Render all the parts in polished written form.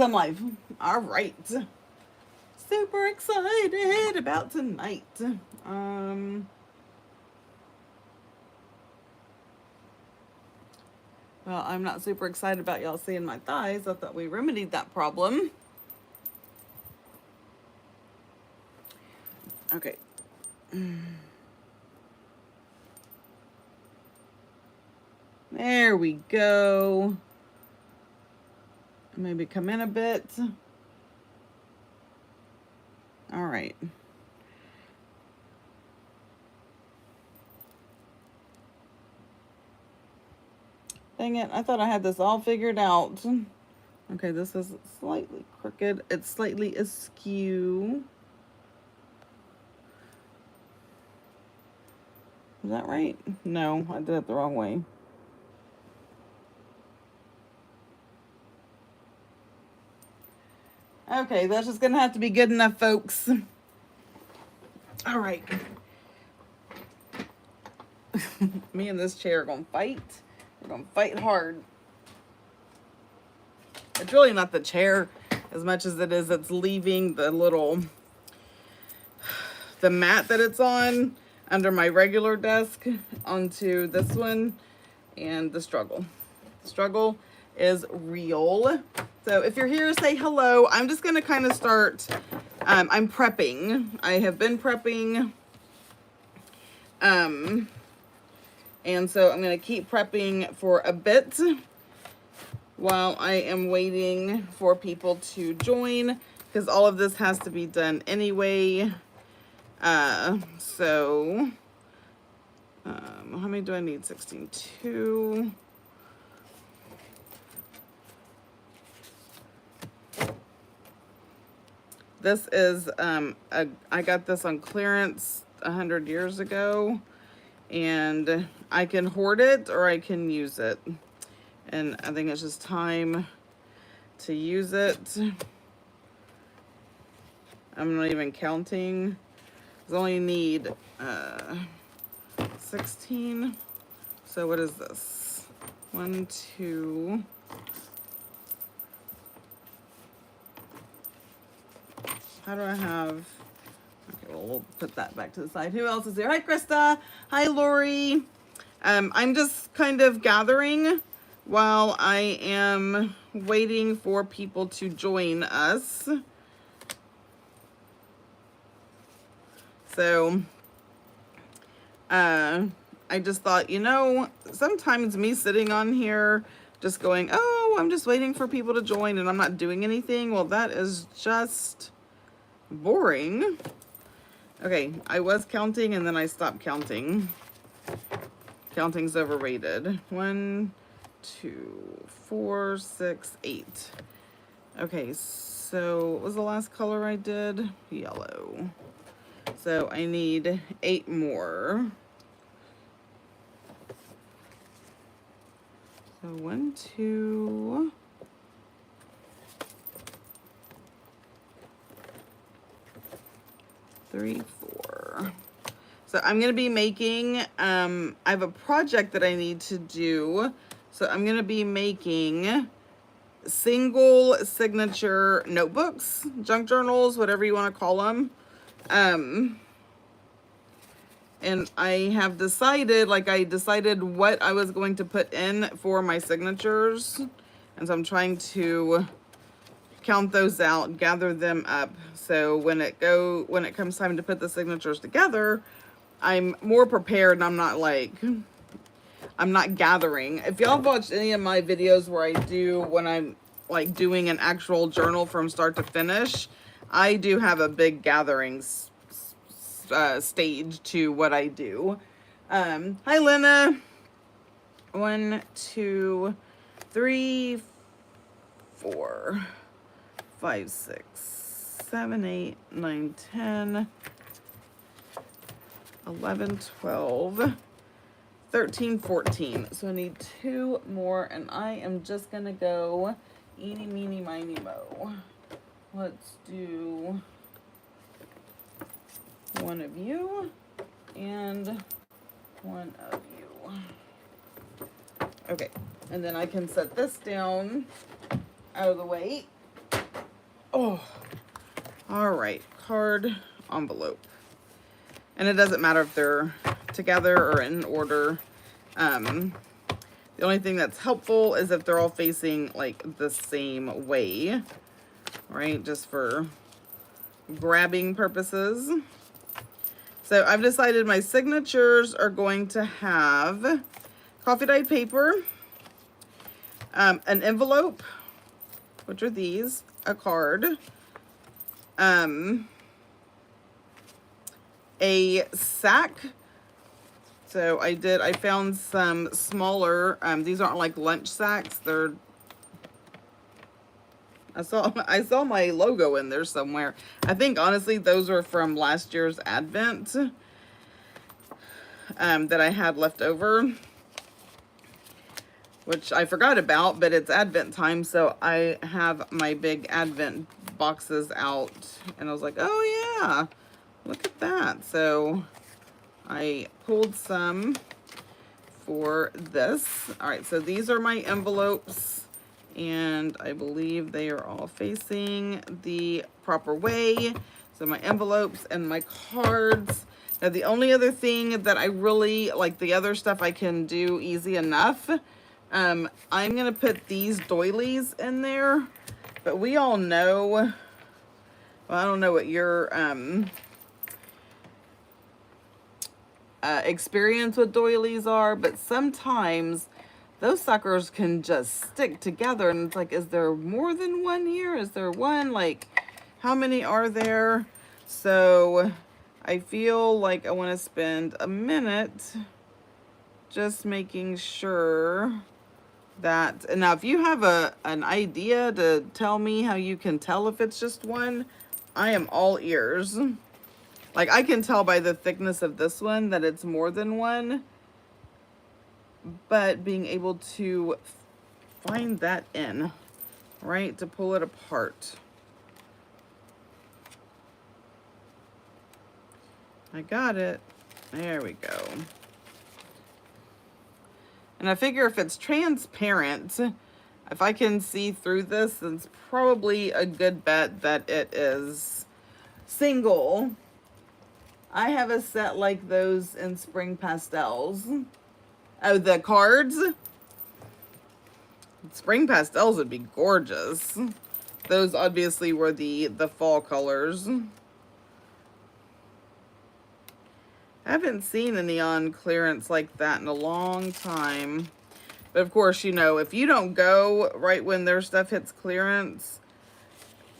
I'm live. All right. Super excited about tonight. Um, well, I'm not super excited about y'all seeing my thighs. I thought we remedied that problem. Okay. There we go. Maybe come in a bit. All right. Dang it, I thought I had this all figured out. Okay, this is slightly crooked. It's slightly askew. Is that right? No, I did it the wrong way. Okay, that's just gonna have to be good enough, folks. All right. Me and this chair are gonna fight. We're gonna fight hard. It's really not the chair as much as it is it's leaving the mat that it's on under my regular desk onto this one, and the struggle. The struggle is real. So if you're here, say hello. I'm just gonna kind of start. I'm prepping. I have been prepping. And so I'm gonna keep prepping for a bit while I am waiting for people to join, because all of this has to be done anyway. So how many do I need? 16, 2. This is I got this on clearance 100 years ago, and I can hoard it or I can use it, and I think it's just time to use it. I'm not even counting. I only need 16. So what is this? 1, 2. How do I have? Okay, well, we'll put that back to the side. Who else is there? Hi, Krista. Hi, Lori. I'm just kind of gathering while I am waiting for people to join us. So, I just thought, sometimes me sitting on here just going, oh, I'm just waiting for people to join and I'm not doing anything. Well, that is just boring. Okay, I was counting and then I stopped counting. Counting's overrated. 1, 2, 4, 6, 8. Okay, so what was the last color I did? Yellow. So I need 8 more. So 1, 2. 3, 4. So I'm going to be making, I have a project that I need to do. So I'm going to be making single signature notebooks, junk journals, whatever you want to call them. And I have decided, I decided what I was going to put in for my signatures. And so I'm trying to count those out, gather them up. So when it comes time to put the signatures together, I'm more prepared and I'm not gathering. If y'all have watched any of my videos where I do when I'm doing an actual journal from start to finish, I do have a big gathering stage to what I do. Hi, Lena. 1, 2, 3, 4, 5, 6, 7, 8, 9, 10, 11, 12, 13, 14. So I need 2 more, and I am just gonna go eeny, meeny, miny, mo. Let's do 1 of you and 1 of you. Okay, and then I can set this down out of the way. Oh, all right, card envelope. And it doesn't matter if they're together or in order. The only thing that's helpful is if they're all facing like the same way, right? Just for grabbing purposes. So I've decided my signatures are going to have coffee dyed paper, an envelope, which are these, a card, a sack. So I found some smaller, these aren't like lunch sacks. I saw my logo in there somewhere. I think honestly those are from last year's Advent that I had left over, which I forgot about, but it's Advent time, so I have my big Advent boxes out, and I was like, oh yeah, look at that. So I pulled some for this. All right, so these are my envelopes, and I believe they are all facing the proper way. So my envelopes and my cards. Now the only other thing that I really like, the other stuff I can do easy enough. I'm gonna put these doilies in there, but we all know, well, I don't know what your experience with doilies are, but sometimes those suckers can just stick together, and it's like, is there more than one here? Is there one? Like, how many are there? So I feel like I want to spend a minute just making sure that, and now if you have an idea to tell me how you can tell if it's just one, I am all ears. Like, I can tell by the thickness of this one that it's more than one, but being able to find that in, right, to pull it apart. I got it. There we go. And I figure if it's transparent, if I can see through this, it's probably a good bet that it is single. I have a set like those in Spring Pastels. Oh, the cards? Spring Pastels would be gorgeous. Those obviously were the fall colors. I haven't seen a neon clearance like that in a long time. But of course, you know, if you don't go right when their stuff hits clearance,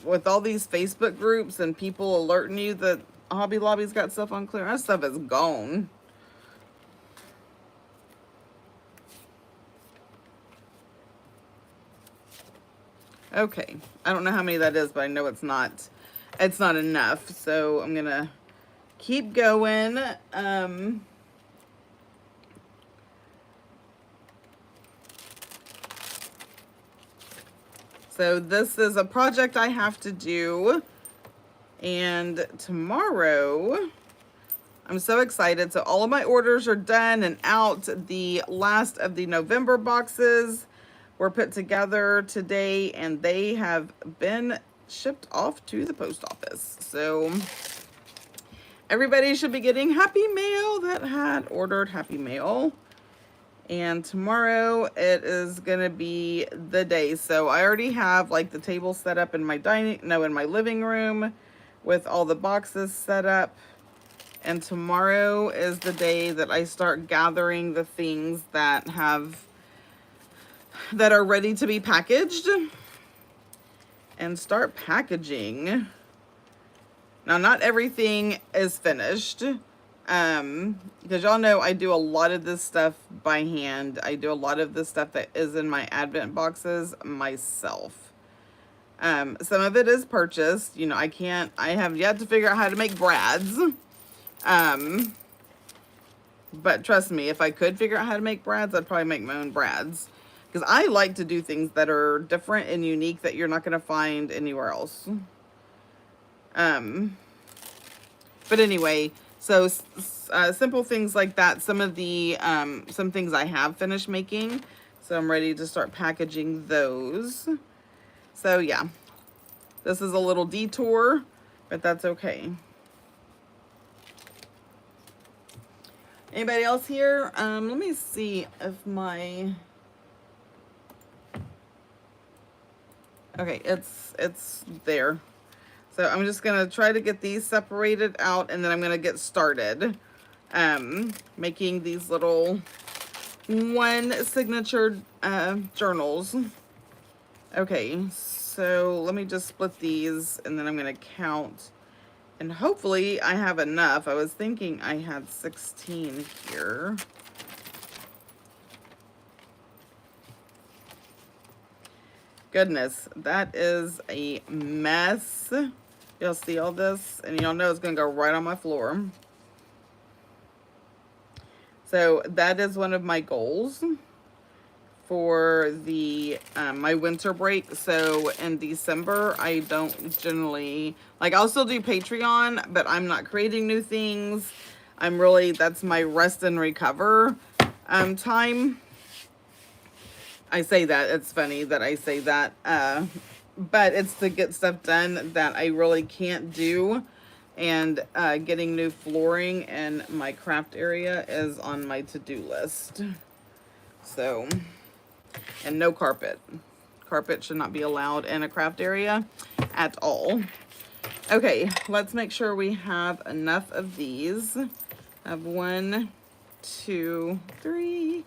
with all these Facebook groups and people alerting you that Hobby Lobby's got stuff on clearance, that stuff is gone. Okay, I don't know how many that is, but I know it's not enough. So I'm gonna keep going. So this is a project I have to do, and tomorrow, I'm so excited. So all of my orders are done and out. The last of the November boxes were put together today, and they have been shipped off to the post office. So everybody should be getting Happy Mail that had ordered Happy Mail. And tomorrow it is gonna be the day. So I already have like the table set up in my in my living room with all the boxes set up. And tomorrow is the day that I start gathering the things that are ready to be packaged and start packaging. Now, not everything is finished. Because y'all know I do a lot of this stuff by hand. I do a lot of this stuff that is in my Advent boxes myself. Some of it is purchased. You know, I have yet to figure out how to make brads. But trust me, if I could figure out how to make brads, I'd probably make my own brads. Because I like to do things that are different and unique that you're not going to find anywhere else. But anyway, so simple things like that. Some of the some things I have finished making, so I'm ready to start packaging those. So yeah, This is a little detour, but that's okay. Anybody else here? Let me see if my... Okay, it's there. So I'm just gonna try to get these separated out, and then I'm gonna get started making these little one signature journals. Okay, so let me just split these, and then I'm gonna count, and hopefully I have enough. I was thinking I had 16 here. Goodness, that is a mess. You'll see all this, and you'll know it's gonna go right on my floor. So that is one of my goals for the my winter break. So in December, I don't generally, like, I'll still do Patreon, but I'm not creating new things. I'm really, that's my rest and recover time. I say that, it's funny that I say that, but it's to get stuff done that I really can't do. And getting new flooring in my craft area is on my to-do list. So, and no carpet. Carpet should not be allowed in a craft area at all. Okay, let's make sure we have enough of these. I have 1, 2, 3,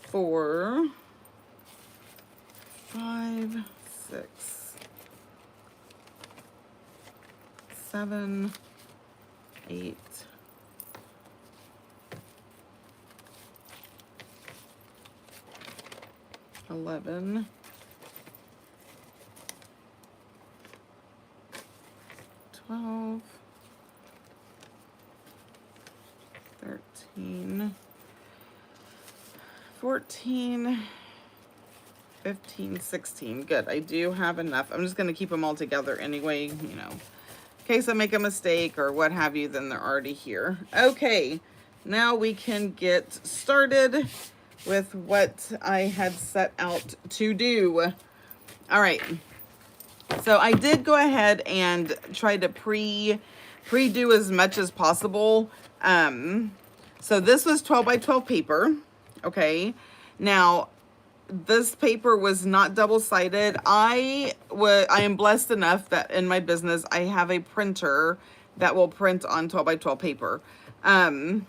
4, 5, 6, 7, 8, 11, 12, 13, 14, 15, 16. Good. I do have enough. I'm just going to keep them all together anyway, you know, in case I make a mistake or what have you, then they're already here. Okay. Now we can get started with what I had set out to do. All right. So I did go ahead and try to pre-do as much as possible. So this was 12 by 12 paper. Okay. Now, this paper was not double-sided. I am blessed enough that in my business, I have a printer that will print on 12 by 12 paper. And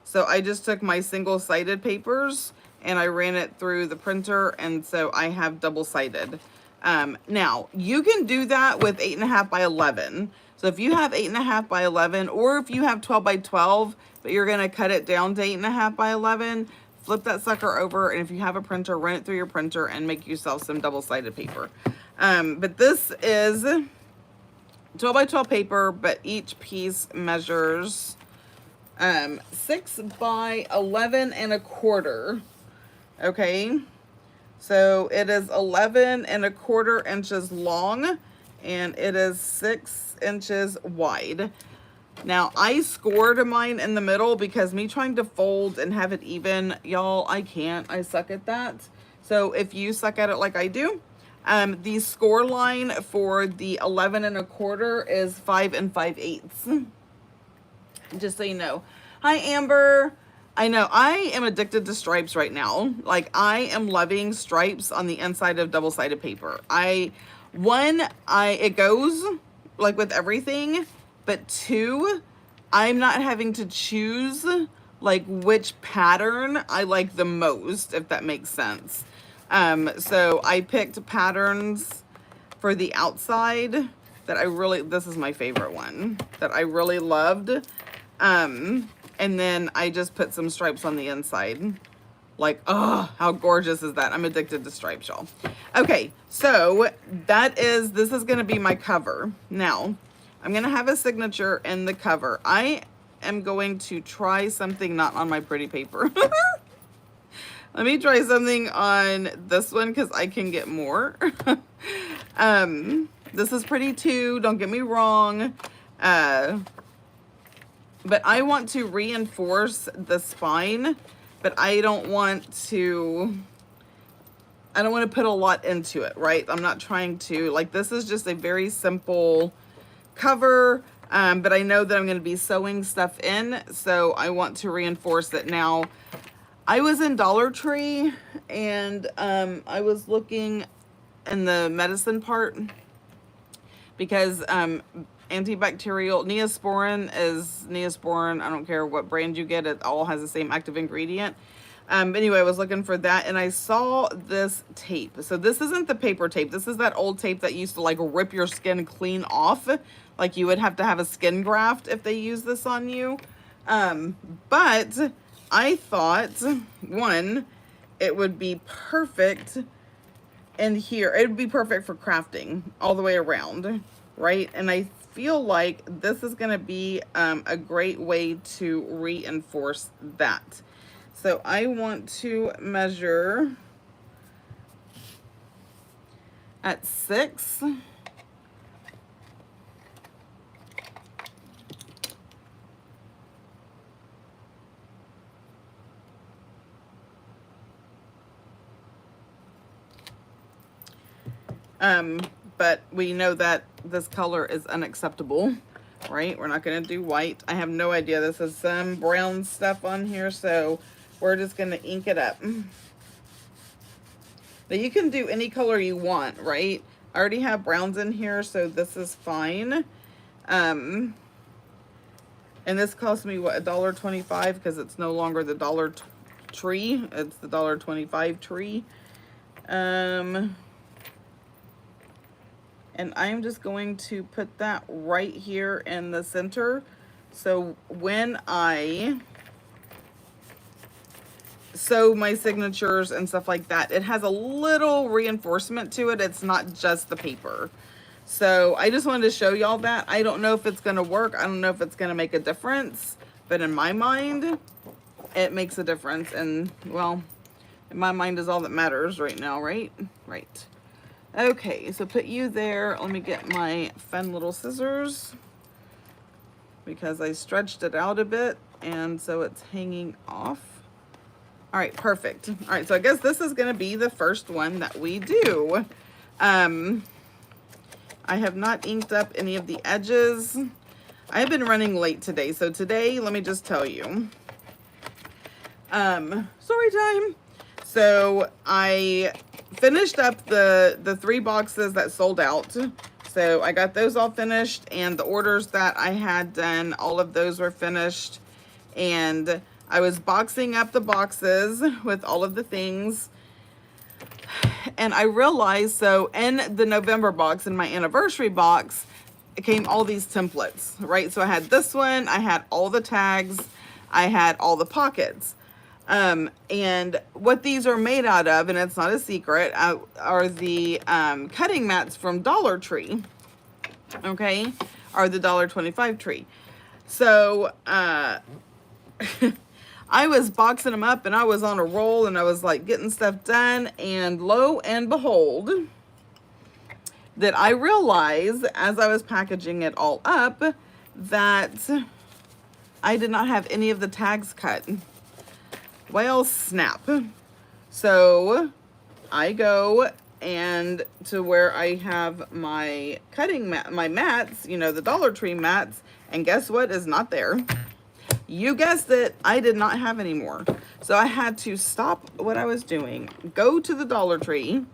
so I just took my single-sided papers and I ran it through the printer, and so I have double-sided. Now, you can do that with 8.5 by 11. So if you have 8.5 by 11, or if you have 12 by 12, but you're going to cut it down to 8.5 by 11, flip that sucker over, and if you have a printer, run it through your printer and make yourself some double-sided paper. But this is 12 by 12 paper, but each piece measures 6 by 11 and a quarter. Okay, so it is 11 and a quarter inches long, and it is 6 inches wide. Now, I scored mine in the middle because me trying to fold and have it even, y'all, I can't. I suck at that. So if you suck at it like I do, the score line for the 11 and a quarter is 5 5/8. Just so you know. Hi, Amber. I know I am addicted to stripes right now. Like, I am loving stripes on the inside of double-sided paper. It goes like with everything, but 2, I'm not having to choose like which pattern I like the most, if that makes sense. So I picked patterns for the outside that this is my favorite one that I really loved. And then I just put some stripes on the inside. Like, oh, how gorgeous is that? I'm addicted to stripes, y'all. Okay, so this is gonna be my cover. Now, I'm gonna have a signature in the cover. I am going to try something not on my pretty paper. Let me try something on this one because I can get more. This is pretty too, don't get me wrong. But I want to reinforce the spine, but I don't want to I don't want to put a lot into it, right? I'm not trying to, like, this is just a very simple cover, but I know that I'm going to be sewing stuff in, so I want to reinforce it. Now, I was in Dollar Tree, and I was looking in the medicine part, because antibacterial Neosporin is Neosporin. I don't care what brand you get, it all has the same active ingredient. Anyway, I was looking for that, and I saw this tape. So this isn't the paper tape. This is that old tape that used to like rip your skin clean off. Like you would have to have a skin graft if they use this on you. But I thought, one, it would be perfect in here. It would be perfect for crafting all the way around, right? And I feel like this is going to be a great way to reinforce that. So I want to measure at 6. But we know that this color is unacceptable, right? We're not going to do white. I have no idea. This is some brown stuff on here, so we're just going to ink it up. But you can do any color you want, right? I already have browns in here, so this is fine. And this cost me, what, $1.25, because it's no longer the Dollar Tree. It's the $1.25 tree. And I'm just going to put that right here in the center. So when I sew my signatures and stuff like that, it has a little reinforcement to it. It's not just the paper. So I just wanted to show y'all that. I don't know if it's going to work. I don't know if it's going to make a difference. But in my mind, it makes a difference. And, well, in my mind is all that matters right now, right? Right. Okay, so put you there. Let me get my fun little scissors, because I stretched it out a bit, and so it's hanging off. All right, perfect. All right, so I guess this is going to be the first one that we do. I have not inked up any of the edges. I have been running late today, so today, let me just tell you. Story time. So I finished up the 3 boxes that sold out. So I got those all finished, and the orders that I had done, all of those were finished. And I was boxing up the boxes with all of the things. And I realized, so in the November box, in my anniversary box, it came all these templates, right? So I had this one, I had all the tags, I had all the pockets. And what these are made out of, and it's not a secret, are the cutting mats from Dollar Tree, okay, are the $1.25 tree. So I was boxing them up, and I was on a roll, and I was like getting stuff done, and lo and behold, that I realized as I was packaging it all up that I did not have any of the tags cut. Well, snap. So I go and to where I have my cutting mat, my mats, you know, the Dollar Tree mats, and guess what is not there? You guessed it, I did not have any more. So I had to stop what I was doing, go to the Dollar Tree.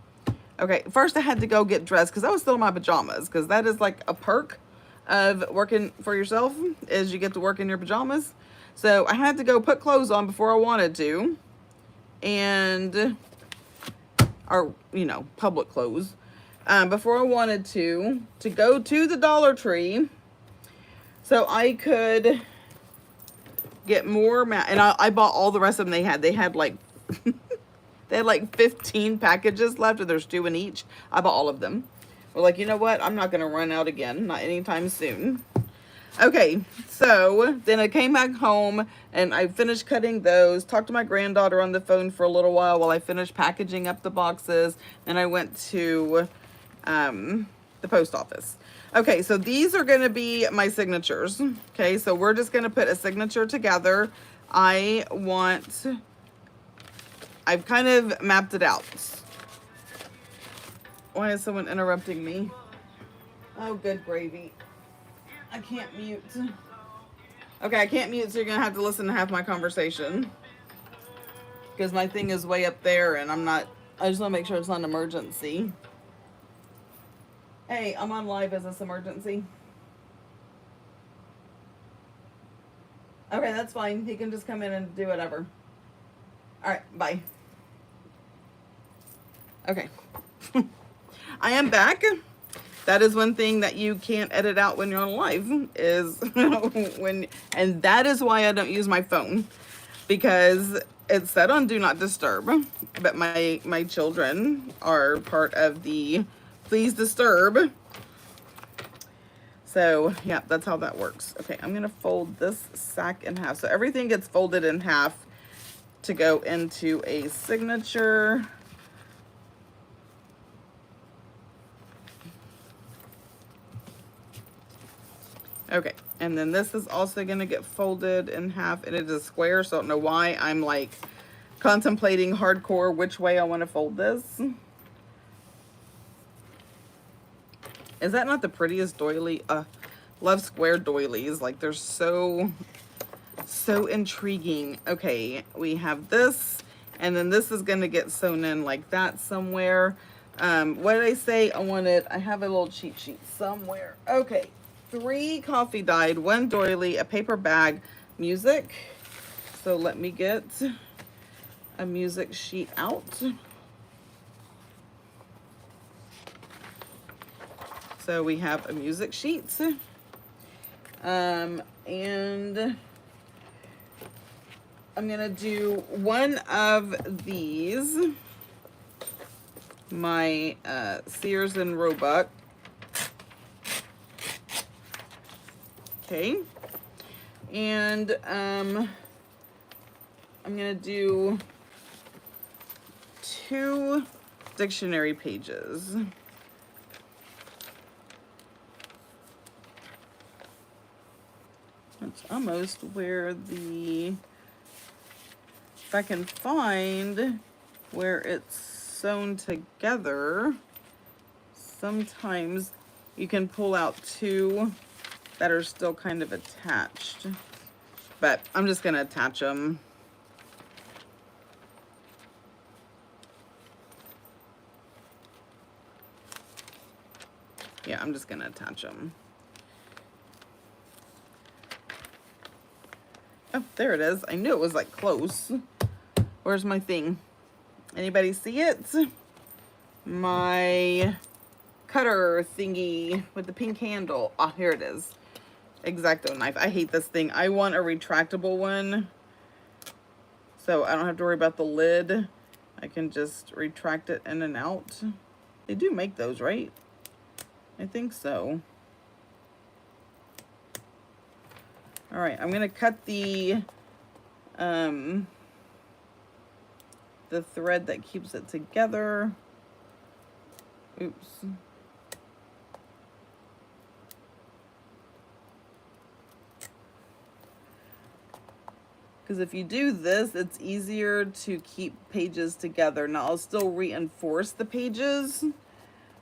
Okay, first I had to go get dressed because I was still in my pajamas, because that is like a perk of working for yourself, is you get to work in your pajamas. So I had to go put clothes on before I wanted to, and, or, you know, public clothes, before I wanted to go to the Dollar Tree so I could get more mat. And I bought all the rest of them they had. They had like, they had like 15 packages left, and there's 2 in each. I bought all of them. We're like, you know what? I'm not going to run out again. Not anytime soon. Okay, so then I came back home and I finished cutting those, talked to my granddaughter on the phone for a little while I finished packaging up the boxes, and I went to the post office. Okay, so these are going to be my signatures. Okay, so we're just going to put a signature together. I've kind of mapped it out. Why is someone interrupting me? Oh, good gravy. I can't mute. Okay, I can't mute, so you're going to have to listen to half my conversation. Because my thing is way up there, and I just want to make sure it's not an emergency. Hey, I'm on live. Is this emergency? Okay, that's fine. He can just come in and do whatever. Alright, bye. Okay. I am back. That is one thing that you can't edit out when you're on live is and that is why I don't use my phone, because it's set on do not disturb, but my children are part of the please disturb. So yeah, that's how that works. Okay, I'm gonna fold this sack in half. So everything gets folded in half to go into a signature. Okay, and then this is also going to get folded in half, and it is square, so I don't know why I'm like contemplating hardcore which way I want to fold this. Is that not the prettiest doily? Love square doilies. Like, they're so intriguing. Okay, we have this, and then this is going to get sewn in like that somewhere. What did I say? I have a little cheat sheet somewhere. Okay. 3 coffee dyed, 1 doily, a paper bag, music. So let me get a music sheet out. So we have a music sheet. And I'm gonna do one of these, my Sears and Roebuck. Okay, and I'm gonna do 2 dictionary pages. That's almost where if I can find where it's sewn together, sometimes you can pull out 2 that are still kind of attached, but I'm just gonna attach them. Yeah, I'm just gonna attach them. Oh, there it is. I knew it was like close. Where's my thing? Anybody see it? My cutter thingy with the pink handle. Ah, here it is. X-Acto knife. I hate this thing. I want a retractable one, so I don't have to worry about the lid. I can just retract it in and out. They do make those, right? I think so. All right, I'm gonna cut the thread that keeps it together. Oops. Because if you do this, it's easier to keep pages together. Now, I'll still reinforce the pages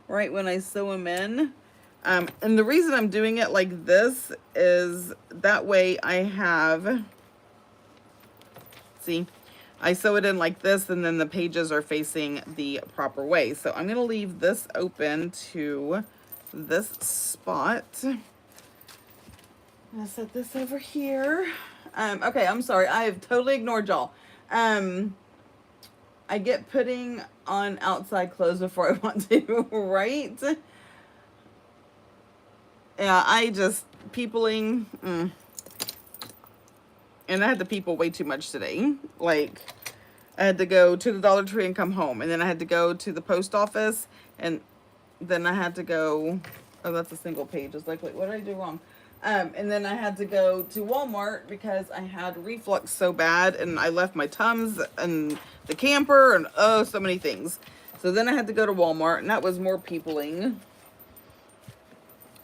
right when I sew them in. And the reason I'm doing it like this is that way I have, see, I sew it in like this, and then the pages are facing the proper way. So I'm going to leave this open to this spot. I'm going to set this over here. Okay, I'm sorry. I have totally ignored y'all. I get putting on outside clothes before I want to, right? Yeah, I just peopling. And I had to people way too much today. Like, I had to go to the Dollar Tree and come home. And then I had to go to the post office. And then I had to go, oh, that's a single page. It's like, wait, what did I do wrong? And then I had to go to Walmart because I had reflux so bad, and I left my Tums and the camper and oh, so many things. So then I had to go to Walmart, and that was more peopling.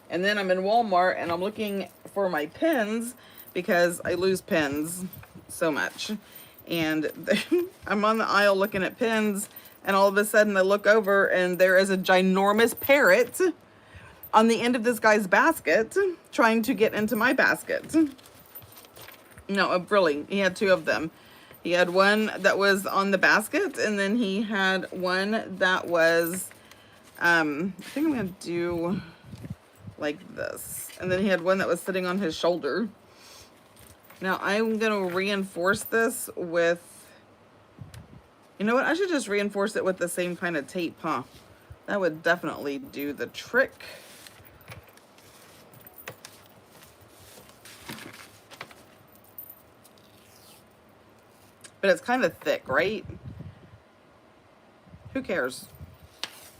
And then I'm in Walmart, and I'm looking for my pens because I lose pens so much. And I'm on the aisle looking at pens, And all of a sudden I look over and there is a ginormous parrot on the end of this guy's basket trying to get into my basket. No, really, he had two of them. He had one that was on the basket, and then he had one that was, I think I'm going to do like this. And then he had one that was sitting on his shoulder. Now I'm going to reinforce this with, you know what? I should just reinforce it with the same kind of tape, huh? That would definitely do the trick. But it's kind of thick, right? Who cares?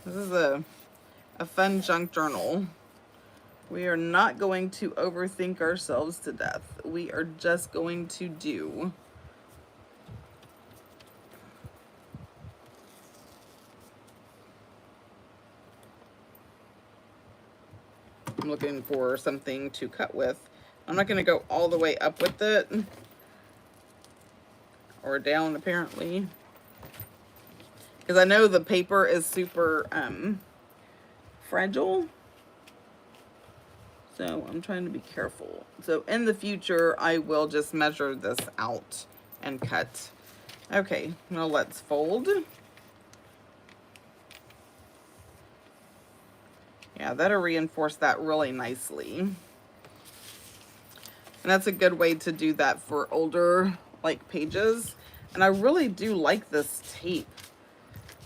This is a fun junk journal. We are not going to overthink ourselves to death. We are just going to do. I'm looking for something to cut with. I'm not going to go all the way up with it. Or down, apparently. Because I know the paper is super fragile. So I'm trying to be careful. So in the future, I will just measure this out and cut. Okay, now let's fold. Yeah, that'll reinforce that really nicely. And that's a good way to do that for older like pages. And I really do like this tape.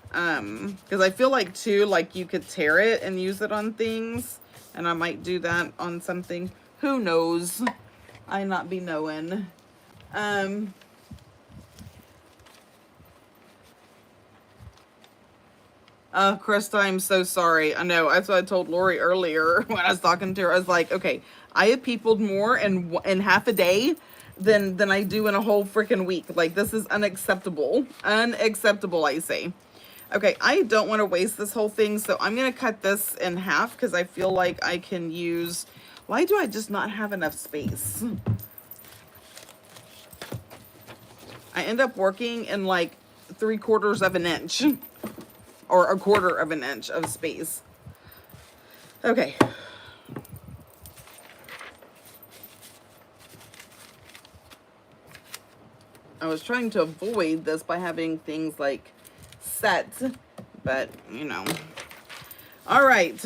Because I feel like too, like you could tear it and use it on things. And I might do that on something. Who knows? I not be knowing. Krista, I'm so sorry. I know, that's what I told Lori earlier when I was talking to her. I was like, okay, I have peopled more in half a day than I do in a whole freaking week. Like, this is unacceptable. Unacceptable, I say. Okay, I don't want to waste this whole thing, so I'm going to cut this in half because I feel like I can use... Why do I just not have enough space? I end up working in like 3/4 of an inch. Or 1/4 of an inch of space. Okay. I was trying to avoid this by having things like set, but you know. All right,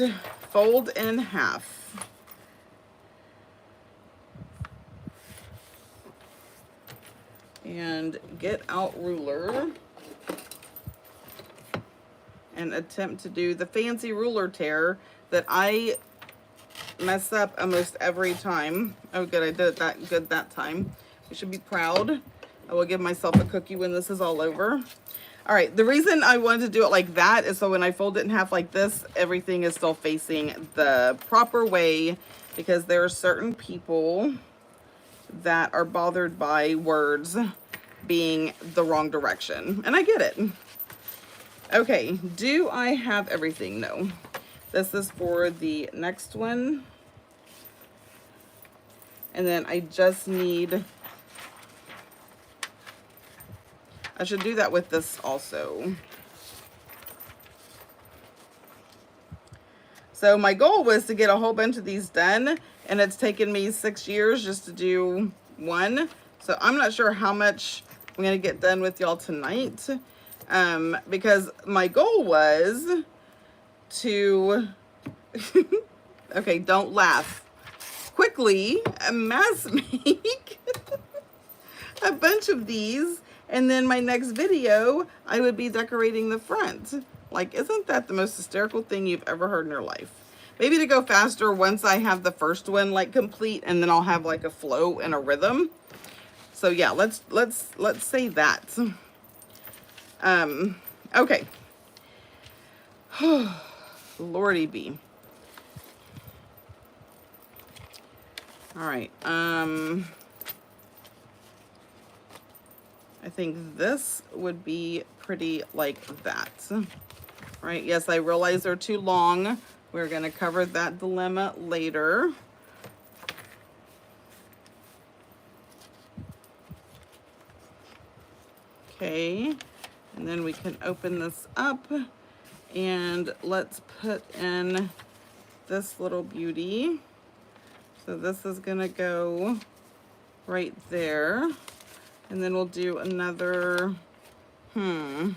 fold in half. And get out ruler. And attempt to do the fancy ruler tear that I mess up almost every time. Oh, good, I did it that good that time. I should be proud. I will give myself a cookie when this is all over. All right, the reason I wanted to do it like that is so when I fold it in half like this, everything is still facing the proper way, because there are certain people that are bothered by words being the wrong direction, and I get it. Okay, do I have everything? No. This is for the next one. And then I just need... I should do that with this also. So my goal was to get a whole bunch of these done, and it's taken me 6 years just to do one. So I'm not sure how much I'm going to get done with y'all tonight. Because my goal was to, okay, don't laugh, quickly mass make a bunch of these, and then my next video, I would be decorating the front. Like, isn't that the most hysterical thing you've ever heard in your life? Maybe to go faster once I have the first one like complete, and then I'll have like a flow and a rhythm. So yeah, let's say that. Okay. Lordy be. All right. I think this would be pretty like that. Right? Yes, I realize they're too long. We're going to cover that dilemma later. Okay. And then we can open this up and let's put in this little beauty. So this is gonna go right there. And then we'll do another, we'll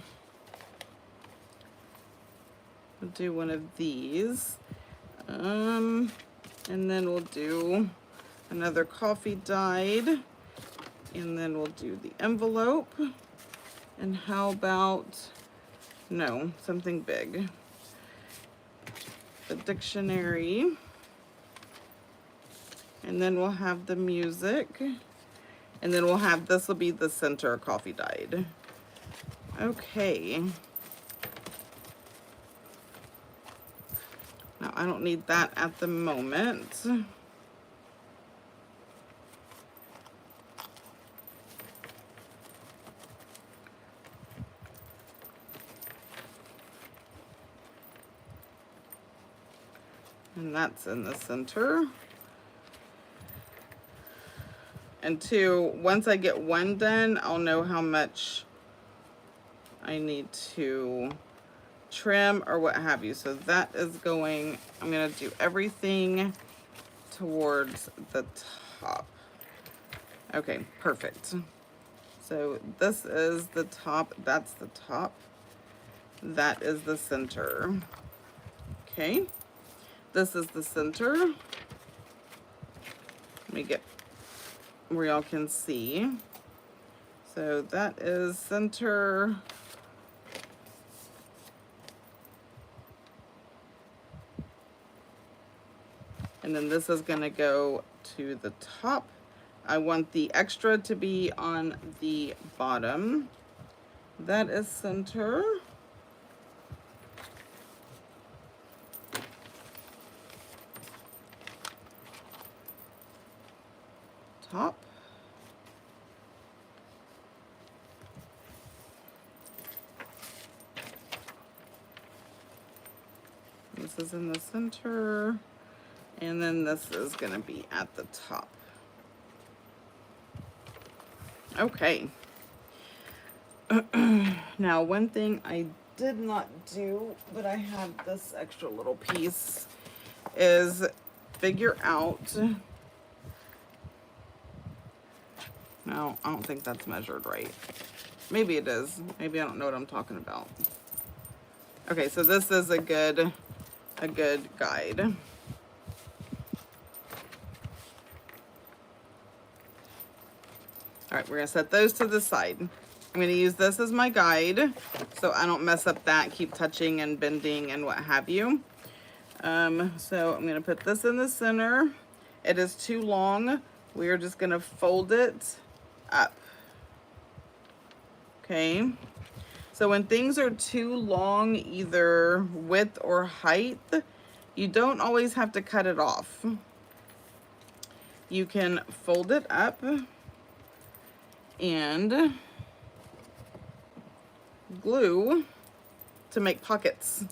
do one of these. And then we'll do another coffee dyed. And then we'll do the envelope. And how about, no, something big. The dictionary. And then we'll have the music. And then we'll have, this will be the center coffee dyed. Okay. Now I don't need that at the moment. And that's in the center. And two, once I get one done, I'll know how much I need to trim or what have you. So that is going, I'm gonna do everything towards the top. Okay, perfect. So this is the top, that's the top. That is the center. Okay, this is the center. Let me get where y'all can see. So that is center. And then this is gonna go to the top. I want the extra to be on the bottom. That is center. Top. This is in the center, and then this is going to be at the top. Okay. Now, one thing I did not do, but I have this extra little piece, is figure out. No, I don't think that's measured right. Maybe it is. Maybe I don't know what I'm talking about. Okay, so this is a good guide. All right, we're gonna set those to the side. I'm gonna use this as my guide so I don't mess up that, keep touching and bending and what have you. So I'm gonna put this in the center. It is too long. We are just gonna fold it up. Okay. So when things are too long, either width or height, you don't always have to cut it off. You can fold it up and glue to make pockets.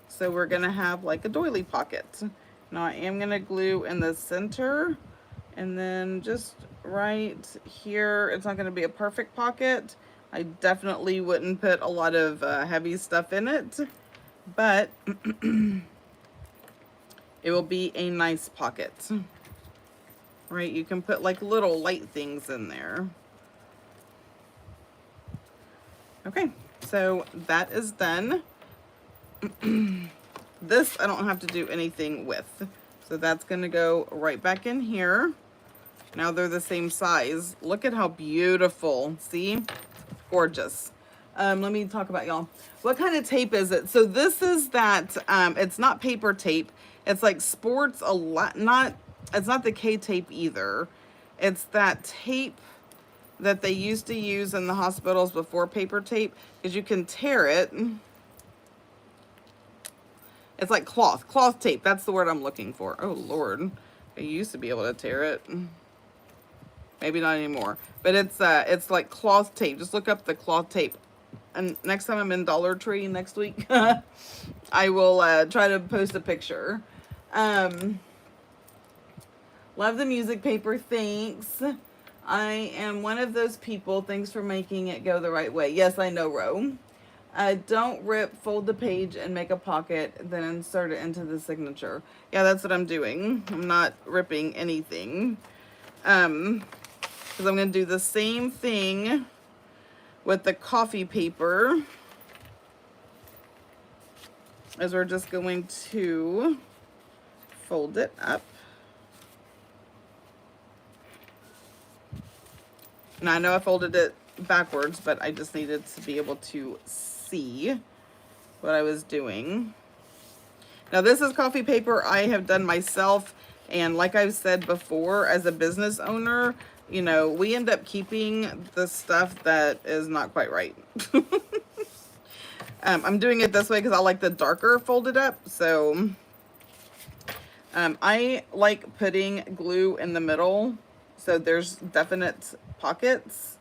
So we're gonna have like a doily pocket. Now I am gonna glue in the center and then just right here. It's not gonna be a perfect pocket. I definitely wouldn't put a lot of heavy stuff in it, but it will be a nice pocket. Right, you can put like little light things in there. Okay, so that is done. This I don't have to do anything with. So that's gonna go right back in here. Now they're the same size. Look at how beautiful, see? Gorgeous. Let me talk about y'all. What kind of tape is it? So this is that, it's not paper tape. It's like sports a lot, it's not the K tape either. It's that tape that they used to use in the hospitals before paper tape, because you can tear it. It's like cloth tape. That's the word I'm looking for. Oh Lord, I used to be able to tear it. Maybe not anymore, but it's like cloth tape. Just look up the cloth tape. And next time I'm in Dollar Tree next week, I will try to post a picture. Love the music paper, thanks. I am one of those people. Thanks for making it go the right way. Yes, I know, Ro. Don't rip, fold the page and make a pocket, then insert it into the signature. Yeah, that's what I'm doing. I'm not ripping anything. Because I'm going to do the same thing with the coffee paper, as we're just going to fold it up. Now I know I folded it backwards, but I just needed to be able to see what I was doing. Now this is coffee paper I have done myself, and like I've said before, as a business owner, you know, we end up keeping the stuff that is not quite right. I'm doing it this way because I like the darker folded up, so I like putting glue in the middle so there's definite pockets.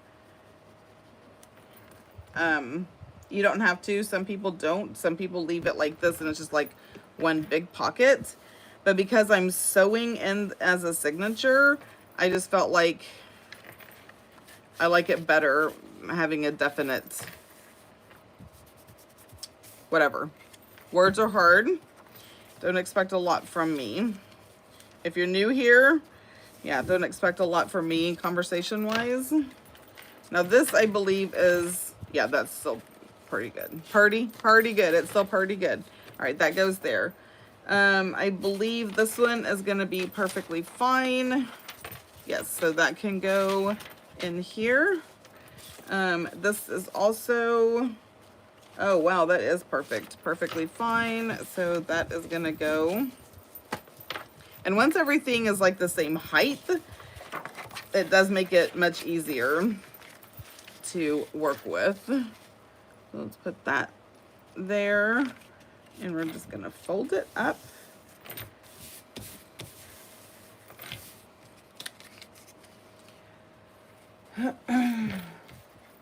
You don't have to. Some people don't. Some people leave it like this and it's just like one big pocket. But because I'm sewing in as a signature, I just felt like I like it better having a definite whatever. Words are hard. Don't expect a lot from me. If you're new here, yeah, don't expect a lot from me conversation-wise. Now this, I believe, is, yeah, that's still pretty good. Pretty good. It's still pretty good. All right, that goes there. I believe this one is going to be perfectly fine. Yes, so that can go in here. This is also, oh wow, that is perfect. Perfectly fine. So that is going to go. And once everything is like the same height, it does make it much easier to work with. So let's put that there, and we're just gonna fold it up.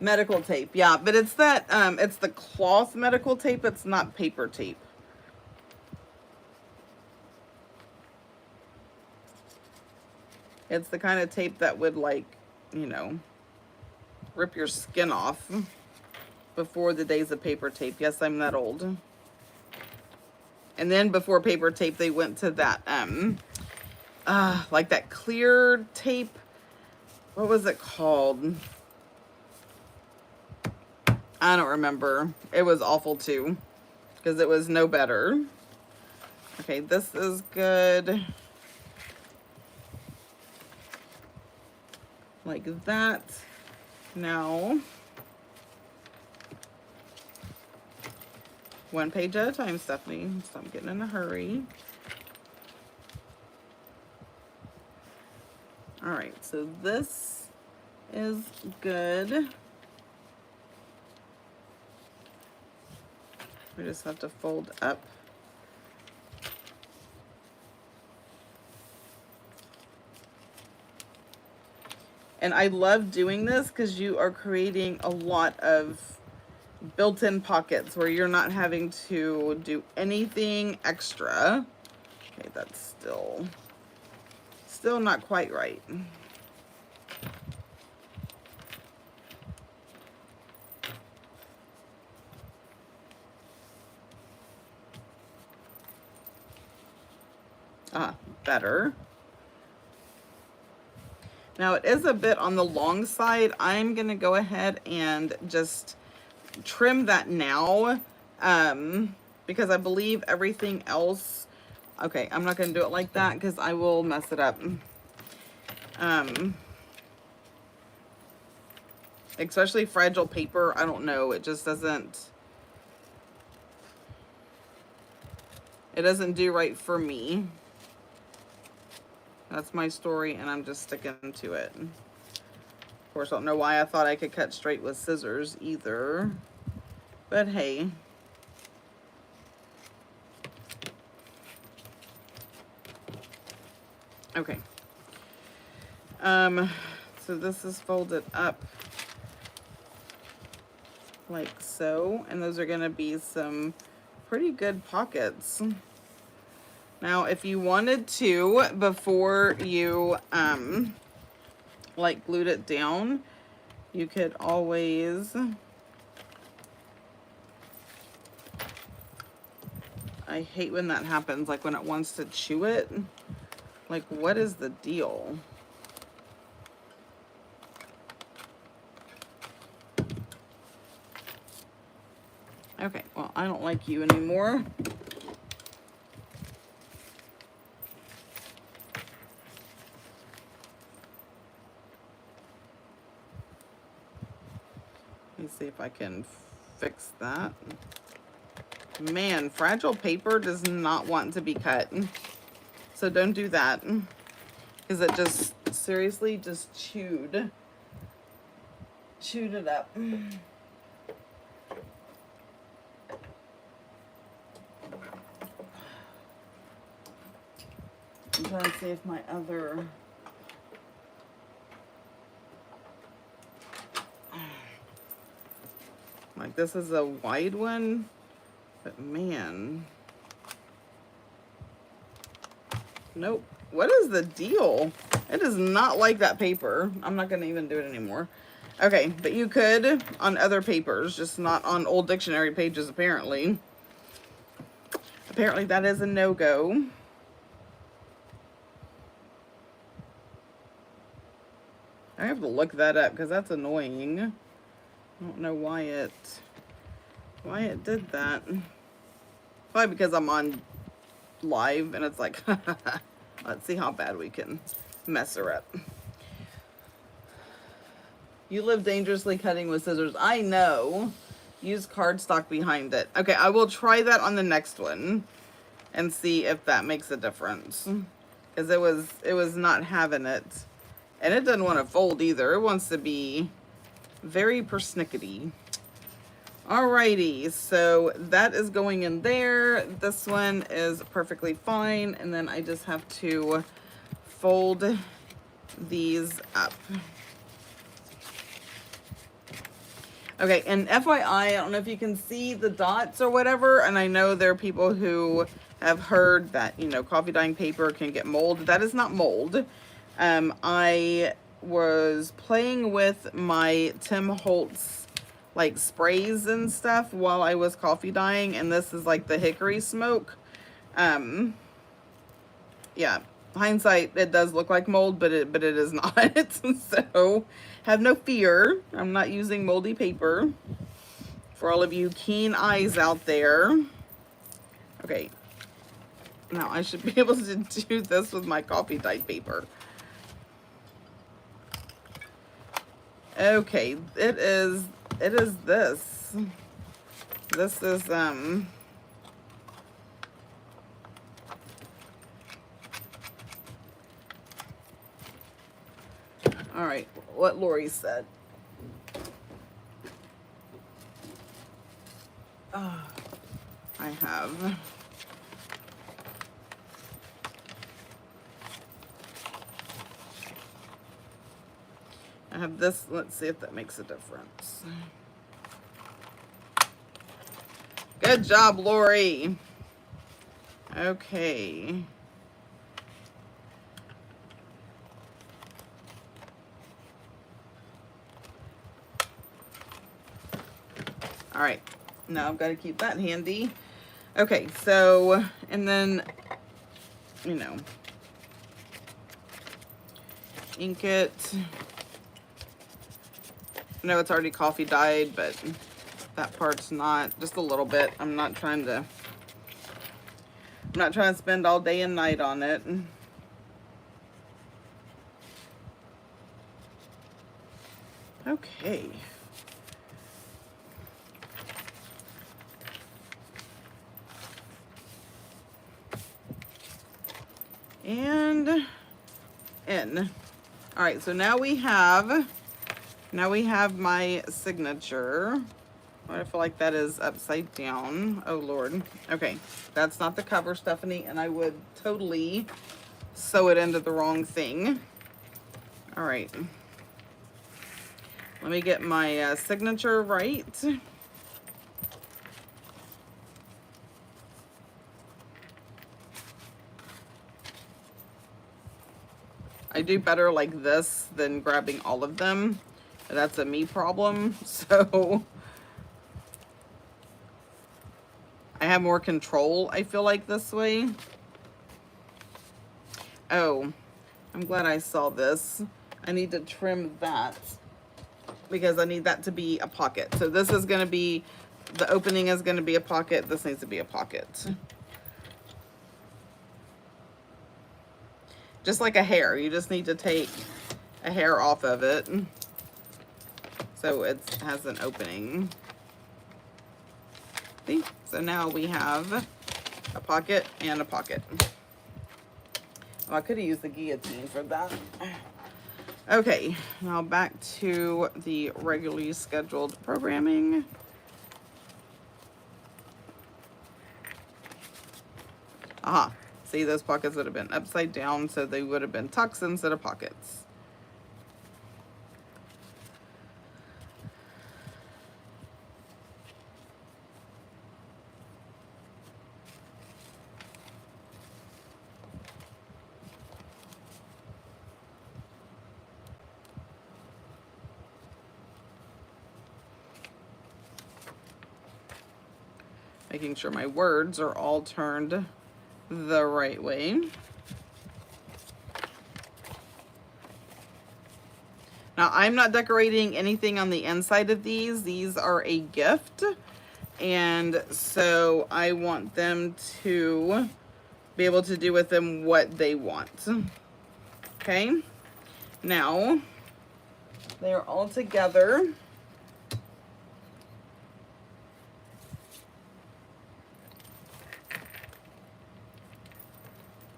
Medical tape, yeah, but it's that, it's the cloth medical tape, it's not paper tape. It's the kind of tape that would, like, you know, rip your skin off before the days of paper tape. Yes, I'm that old. And then before paper tape, they went to that, like that clear tape. What was it called? I don't remember. It was awful too, because it was no better. Okay, this is good. Like that. Now, one page at a time, Stephanie. Stop getting in a hurry. All right, so this is good. We just have to fold up. And I love doing this because you are creating a lot of built-in pockets where you're not having to do anything extra. Okay, that's still not quite right. Better. Now it is a bit on the long side. I'm gonna go ahead and just trim that now, because I believe everything else, okay, I'm not gonna do it like that because I will mess it up. Especially fragile paper, I don't know, it just doesn't, it doesn't do right for me. That's my story, and I'm just sticking to it. Of course, I don't know why I thought I could cut straight with scissors either. But hey. Okay. So this is folded up like so. And those are going to be some pretty good pockets. Now, if you wanted to, before you like glued it down, you could always, I hate when that happens, like when it wants to chew it. Like, what is the deal? Okay, well, I don't like you anymore. Let me see if I can fix that. Man, fragile paper does not want to be cut. So don't do that. Because it just, seriously, just chewed it up. I'm trying to see if my other... Like, this is a wide one, but man. Nope. What is the deal? It is not like that paper. I'm not going to even do it anymore. Okay, but you could on other papers, just not on old dictionary pages, apparently. Apparently that is a no-go. I have to look that up because that's annoying. I don't know why it did that. Probably because I'm on live and it's like, let's see how bad we can mess her up. You live dangerously cutting with scissors. I know. Use cardstock behind it. Okay, I will try that on the next one and see if that makes a difference. Because it was not having it. And it doesn't want to fold either. It wants to be very persnickety. Alrighty, so that is going in there. This one is perfectly fine. And then I just have to fold these up. Okay, and FYI, I don't know if you can see the dots or whatever, and I know there are people who have heard that, you know, coffee dyeing paper can get mold. That is not mold. I was playing with my Tim Holtz like sprays and stuff while I was coffee dyeing, and this is like the hickory smoke. Yeah, hindsight, it does look like mold, but it is not. So have no fear. I'm not using moldy paper. For all of you keen eyes out there. Okay. Now I should be able to do this with my coffee dyed paper. Okay, it is this. This is all right, what Lorie said. Oh, I have this. Let's see if that makes a difference. Good job, Lorie. Okay. All right. Now I've got to keep that handy. Okay, so, and then, you know, ink it. I know it's already coffee dyed, but that part's not, just a little bit. I'm not trying to spend all day and night on it. Okay. And in. All right, so now we have my signature. I feel like that is upside down. Oh Lord. Okay, that's not the cover, Stephanie, and I would totally sew it into the wrong thing. All right. Let me get my signature right. I I do better like this than grabbing all of them. That's a me problem. So I have more control, I feel like, this way. Oh, I'm glad I saw this. I need to trim that because I need that to be a pocket. So this is going to be, the opening is going to be a pocket. This needs to be a pocket. Just like a hair. You just need to take a hair off of it so it has an opening. See? So now we have a pocket and a pocket. Oh, I could have used the guillotine for that. Okay, now back to the regularly scheduled programming. Aha, see, those pockets would have been upside down, so they would have been tucks instead of pockets. Making sure my words are all turned the right way. Now, I'm not decorating anything on the inside of these. These are a gift. And so I want them to be able to do with them what they want. Okay. Now, they're all together.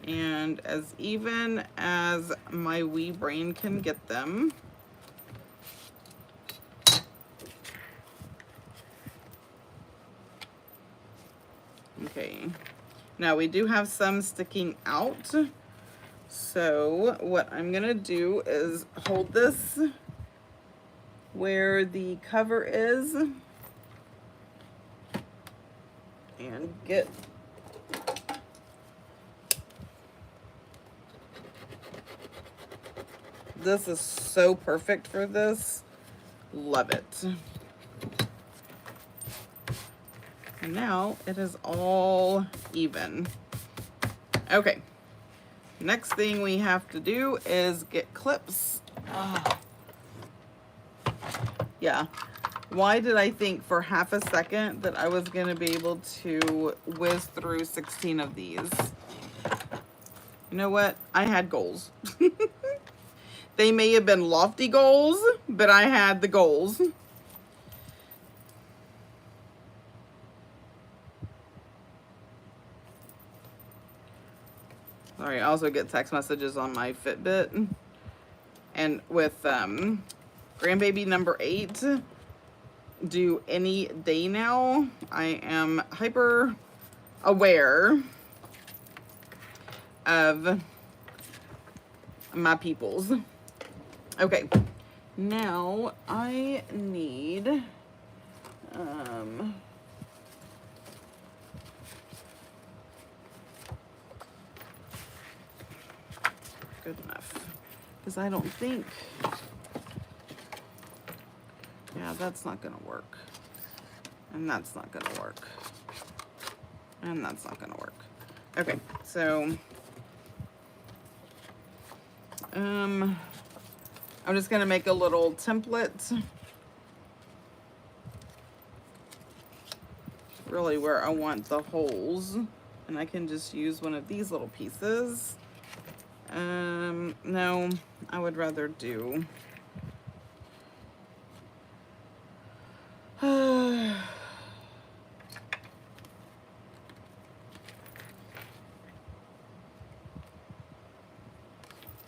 And as even as my wee brain can get them. Okay, now we do have some sticking out. So what I'm gonna do is hold this where the cover is and get this is so perfect for this. Love it. And now it is all even. Okay. Next thing we have to do is get clips. Yeah. Why did I think for half a second that I was going to be able to whiz through 16 of these? You know what? I had goals. They may have been lofty goals, but I had the goals. Sorry, I also get text messages on my Fitbit. And with grandbaby number 8 due any day now, I am hyper aware of my peoples. Okay, now I need good enough, because I don't think, yeah, that's not gonna work, and that's not gonna work, and that's not gonna work. Okay, so I'm just gonna make a little template, really where I want the holes, and I can just use one of these little pieces. No, I would rather do so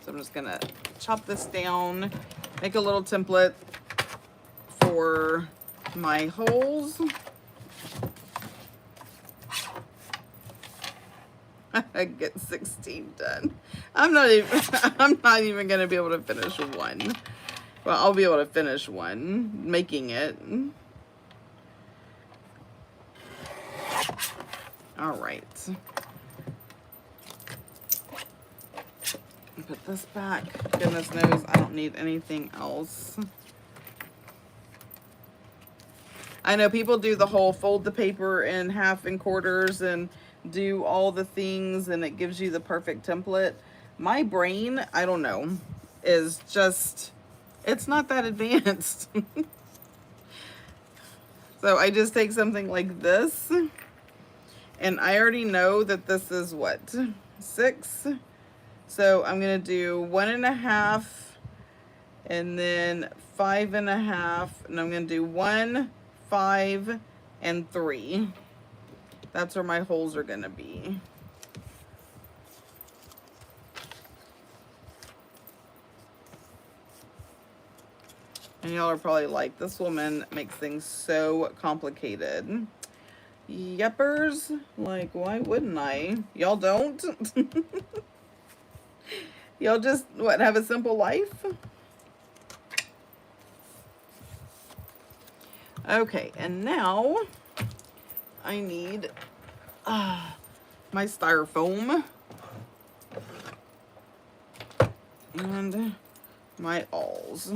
I'm just gonna chop this down, make a little template for my holes. I get 16 done. I'm not even gonna be able to finish one. Well, I'll be able to finish one, making it. All right. Put this back. Goodness knows I don't need anything else. I know people do the whole fold the paper in half and quarters and do all the things and it gives you the perfect template. My brain, I don't know, is just, it's not that advanced. So I just take something like this and I already know that this is what, 6. So I'm going to do 1.5 and then 5.5, and I'm going to do 1, 5, and 3. That's where my holes are going to be. And y'all are probably like, this woman makes things so complicated. Yeppers, like, why wouldn't I? Y'all don't? Y'all just, what, have a simple life? Okay, and now I need my styrofoam and my awls.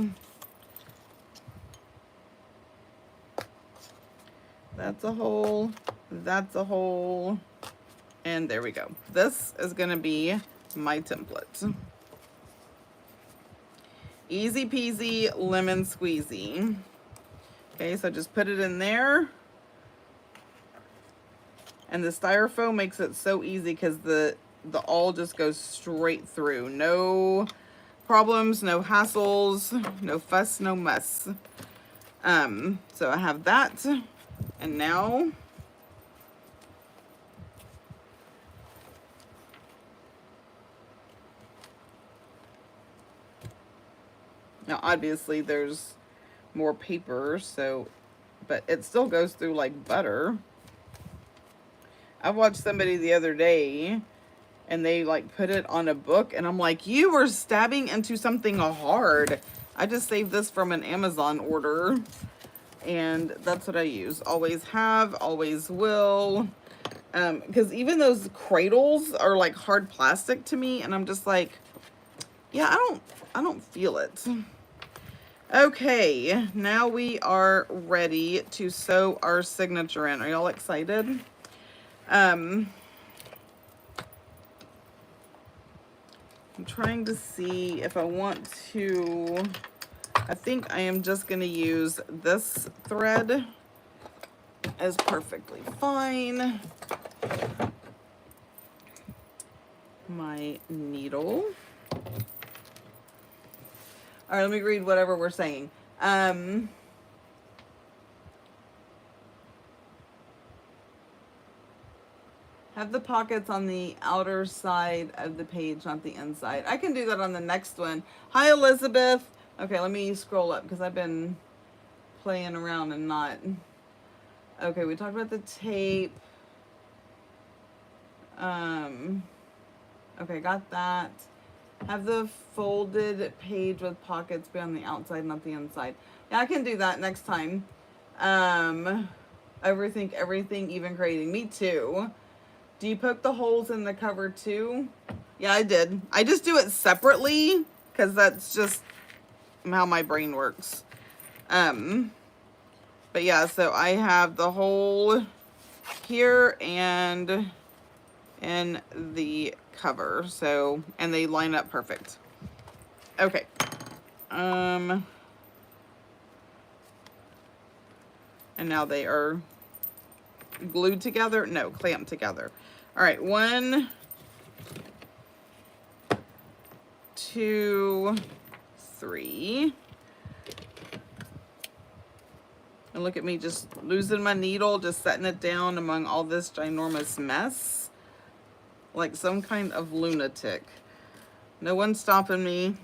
That's a hole, that's a hole, and there we go. This is gonna be my template. Easy peasy, lemon squeezy. Okay, so just put it in there. And the styrofoam makes it so easy because the awl just goes straight through. No problems, no hassles, no fuss, no muss. So I have that. And now obviously there's more paper, so, but it still goes through like butter. I watched somebody the other day and they like put it on a book and I'm like, you were stabbing into something hard. I just saved this from an Amazon order and that's what I use. Always have, always will. Because even those cradles are like hard plastic to me and I'm just like, yeah, I don't feel it. Okay, now we are ready to sew our signature in. Are y'all excited? I'm trying to see if I want to, I think I am just going to use this thread as perfectly fine. My needle. All right, let me read whatever we're saying. Have the pockets on the outer side of the page, not the inside. I can do that on the next one. Hi, Elizabeth. Okay, let me scroll up because I've been playing around and not. Okay, we talked about the tape. Okay, got that. Have the folded page with pockets be on the outside, not the inside. Yeah, I can do that next time. Overthink everything, even creating. Me too. Do you poke the holes in the cover too? Yeah, I did. I just do it separately because that's just how my brain works. But yeah, so I have the hole here and in the cover, so, and they line up perfect. Okay. And now they are glued together. No, clamped together. All right, 1, 2, 3. And look at me just losing my needle, just setting it down among all this ginormous mess. Like some kind of lunatic. No one's stopping me.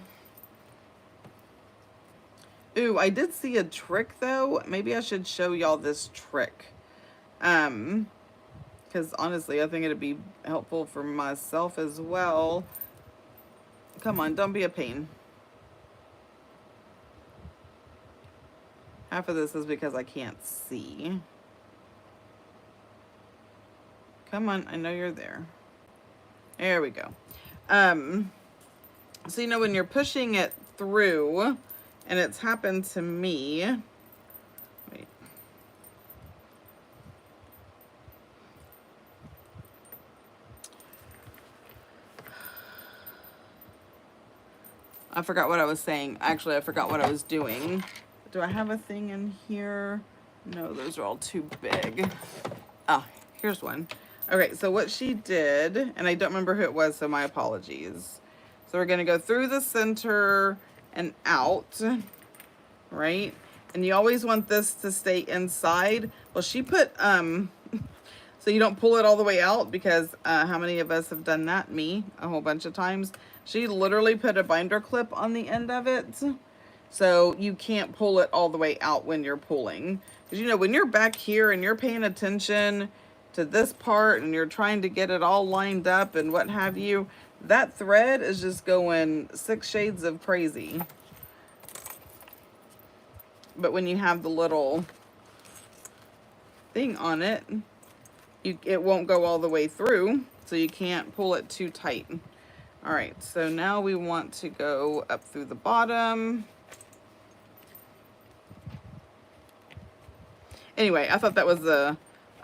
Ooh, I did see a trick though. Maybe I should show y'all this trick. Because honestly, I think it'd be helpful for myself as well. Come on, don't be a pain. Half of this is because I can't see. Come on, I know you're there. There we go. So, you know, when you're pushing it through, and it's happened to me. Wait. I forgot what I was saying. Actually, I forgot what I was doing. Do I have a thing in here? No, those are all too big. Oh, here's one. Okay, so what she did, and I don't remember who it was, so my apologies. So we're gonna go through the center and out, right? And you always want this to stay inside. Well, she put, so you don't pull it all the way out, because how many of us have done that? Me, a whole bunch of times. She literally put a binder clip on the end of it, so you can't pull it all the way out when you're pulling. Because, you know, when you're back here and you're paying attention to this part and you're trying to get it all lined up and what have you, that thread is just going 6 shades of crazy. But when you have the little thing on it, it won't go all the way through, so you can't pull it too tight. All right, so now we want to go up through the bottom. Anyway, I thought that was a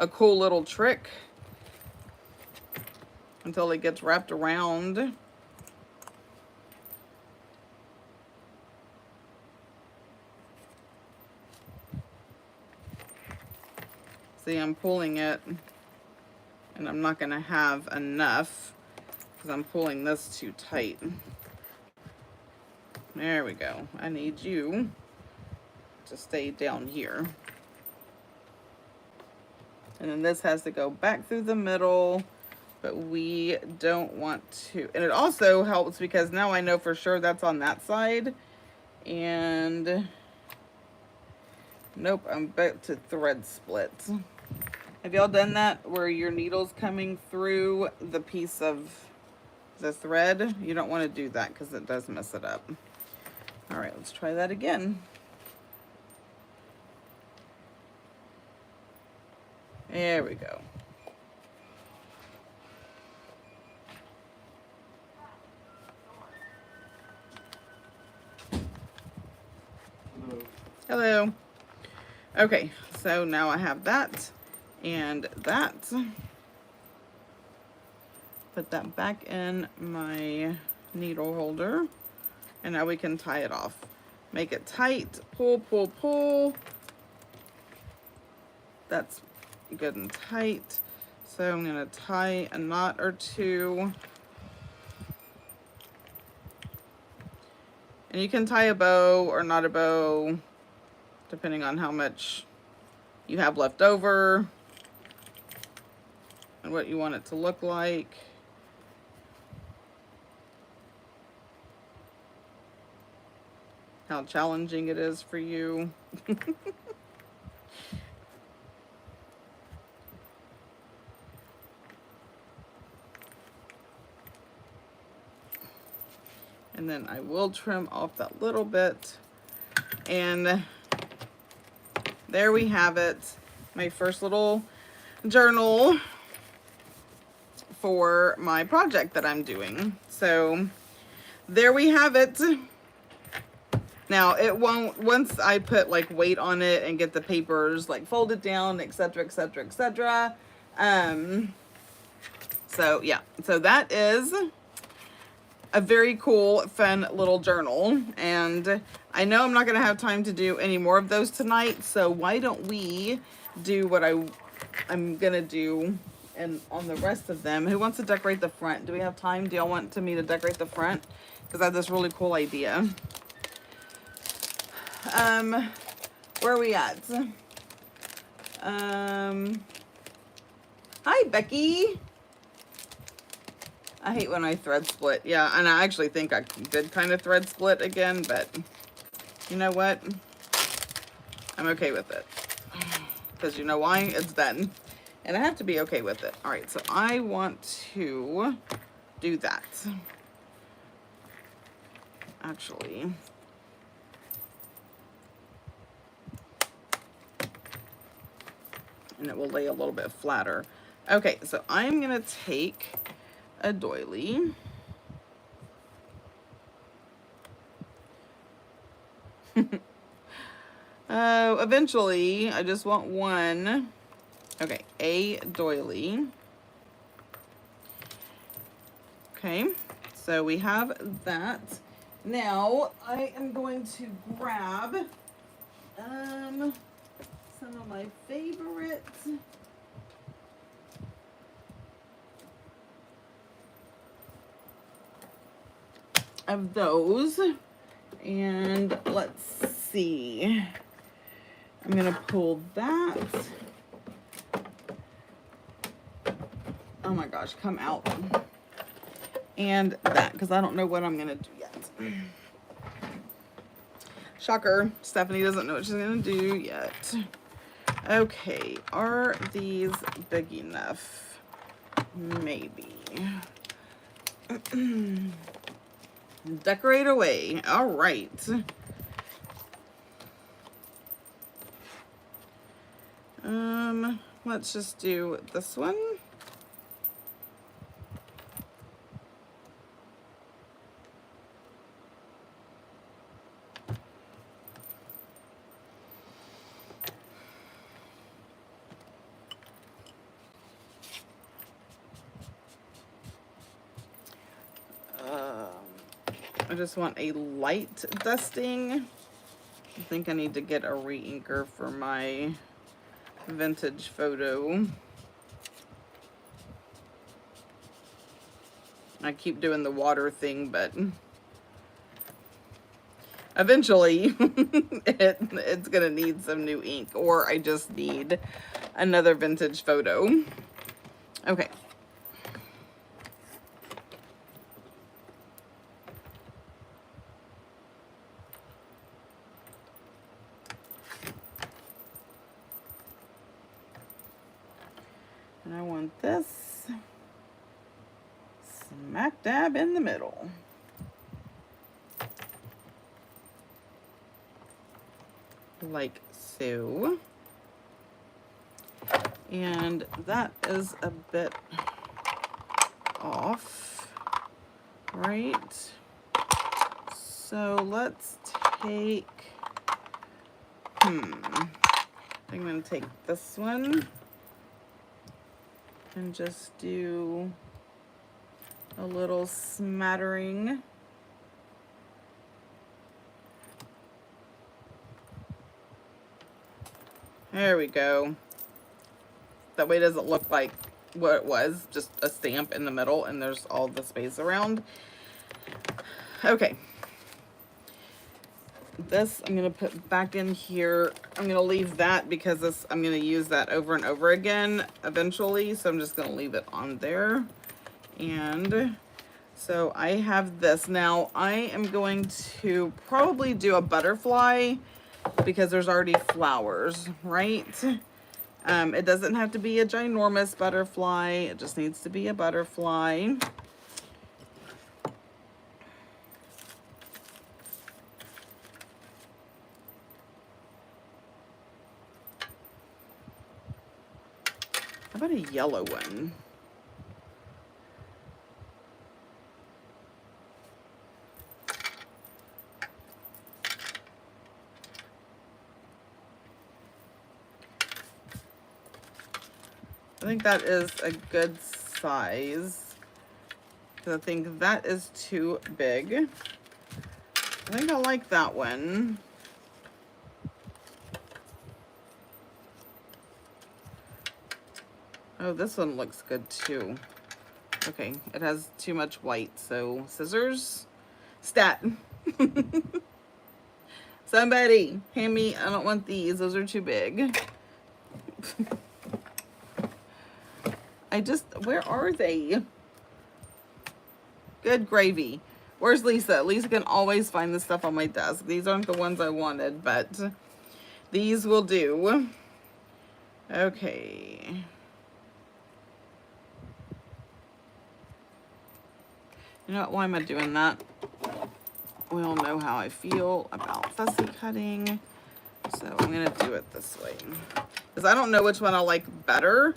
cool little trick until it gets wrapped around. See, I'm pulling it, and I'm not gonna have enough because I'm pulling this too tight. There we go. I need you to stay down here. And then this has to go back through the middle, but we don't want to. And it also helps because now I know for sure that's on that side. And nope, I'm back to thread split. Have y'all done that where your needle's coming through the piece of the thread? You don't want to do that because it does mess it up. All right, let's try that again. There we go. Hello. Okay, so now I have that and that. Put that back in my needle holder, and now we can tie it off. Make it tight, pull, pull, pull. That's good and tight. So I'm gonna tie a knot or two. And you can tie a bow or not a bow, depending on how much you have left over and what you want it to look like. How challenging it is for you. And then I will trim off that little bit. And there we have it. My first little journal for my project that I'm doing. So there we have it. Now it won't, once I put like weight on it and get the papers like folded down, etc., etc., etc. So yeah, so that is a very cool, fun little journal. And I know I'm not gonna have time to do any more of those tonight, so why don't we do what I'm gonna do and on the rest of them. Who wants to decorate the front? Do we have time? Do y'all want me to decorate the front? Because I have this really cool idea. Where are we at? Hi, Becky. I hate when I thread split. Yeah, and I actually think I did kind of thread split again, but you know what? I'm okay with it. Because you know why? It's done. And I have to be okay with it. All right, so I want to do that. Actually. And it will lay a little bit flatter. Okay, so I'm gonna take a doily. Eventually, I just want one. Okay, a doily. Okay, so we have that. Now, I am going to grab some of my favorites. Of those. And let's see. I'm going to pull that. Oh my gosh, come out. And that, because I don't know what I'm going to do yet. Shocker, Stephanie doesn't know what she's going to do yet. Okay, are these big enough? Maybe. Decorate away. All right. Let's just do this one. I just want a light dusting. I think I need to get a re-inker for my vintage photo. I keep doing the water thing, but eventually it's gonna need some new ink, or I just need another vintage photo. Okay. And I want this smack dab in the middle. Like so. And that is a bit off, right? So let's take, I'm gonna take this one and just do a little smattering. There we go. That way it doesn't look like what it was, just a stamp in the middle and there's all the space around. Okay. This I'm going to put back in here. I'm going to leave that because this I'm going to use that over and over again eventually. So I'm just going to leave it on there. And so I have this. Now I am going to probably do a butterfly because there's already flowers, right? It doesn't have to be a ginormous butterfly. It just needs to be a butterfly. How about a yellow one? I think that is a good size. I think that is too big. I think I like that one. Oh, this one looks good too. Okay, it has too much white, so scissors. Stat. Somebody, hand me, I don't want these. Those are too big. Where are they? Good gravy. Where's Lisa? Lisa can always find the stuff on my desk. These aren't the ones I wanted, but these will do. Okay. You know what? Why am I doing that? We all know how I feel about fussy cutting. So I'm going to do it this way. Because I don't know which one I like better.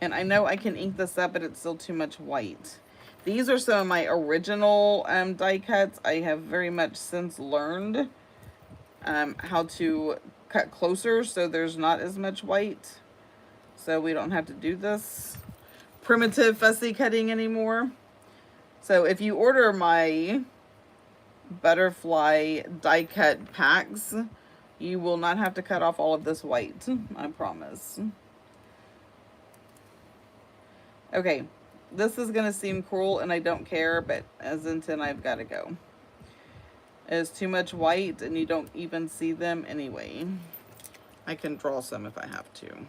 And I know I can ink this up, but it's still too much white. These are some of my original die cuts. I have very much since learned how to cut closer so there's not as much white. So we don't have to do this primitive fussy cutting anymore. So if you order my butterfly die cut packs, you will not have to cut off all of this white, I promise. Okay, this is gonna seem cruel and I don't care, but as intent, I've got to go. It is too much white and you don't even see them anyway. I can draw some if I have to.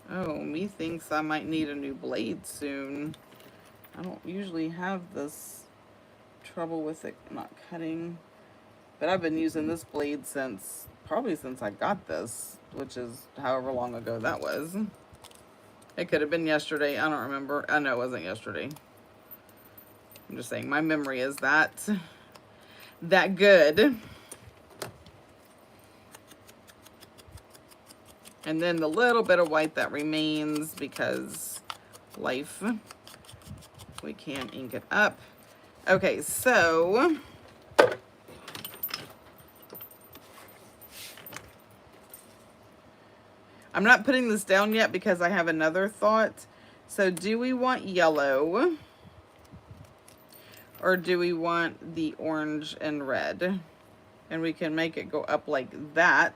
Oh, me thinks I might need a new blade soon. I don't usually have this trouble with it not cutting, but I've been using this blade probably since I got this, which is however long ago that was. It could have been yesterday. I don't remember. I know it wasn't yesterday. I'm just saying my memory is that good. And then the little bit of white that remains because life, we can ink it up. Okay, so I'm not putting this down yet because I have another thought. So do we want yellow or do we want the orange and red? And we can make it go up like that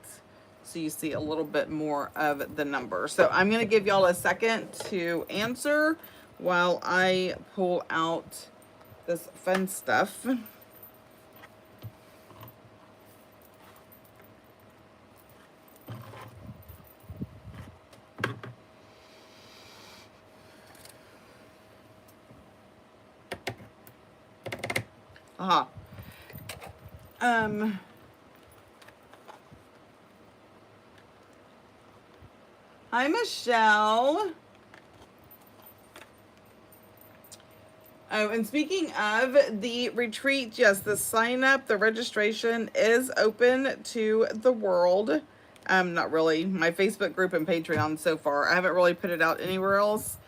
so you see a little bit more of the number. So I'm going to give y'all a second to answer while I pull out this fun stuff. Aha. Hi, Michelle. Oh, and speaking of the retreat, yes, the sign up, the registration is open to the world. Not really. My Facebook group and Patreon so far. I haven't really put it out anywhere else.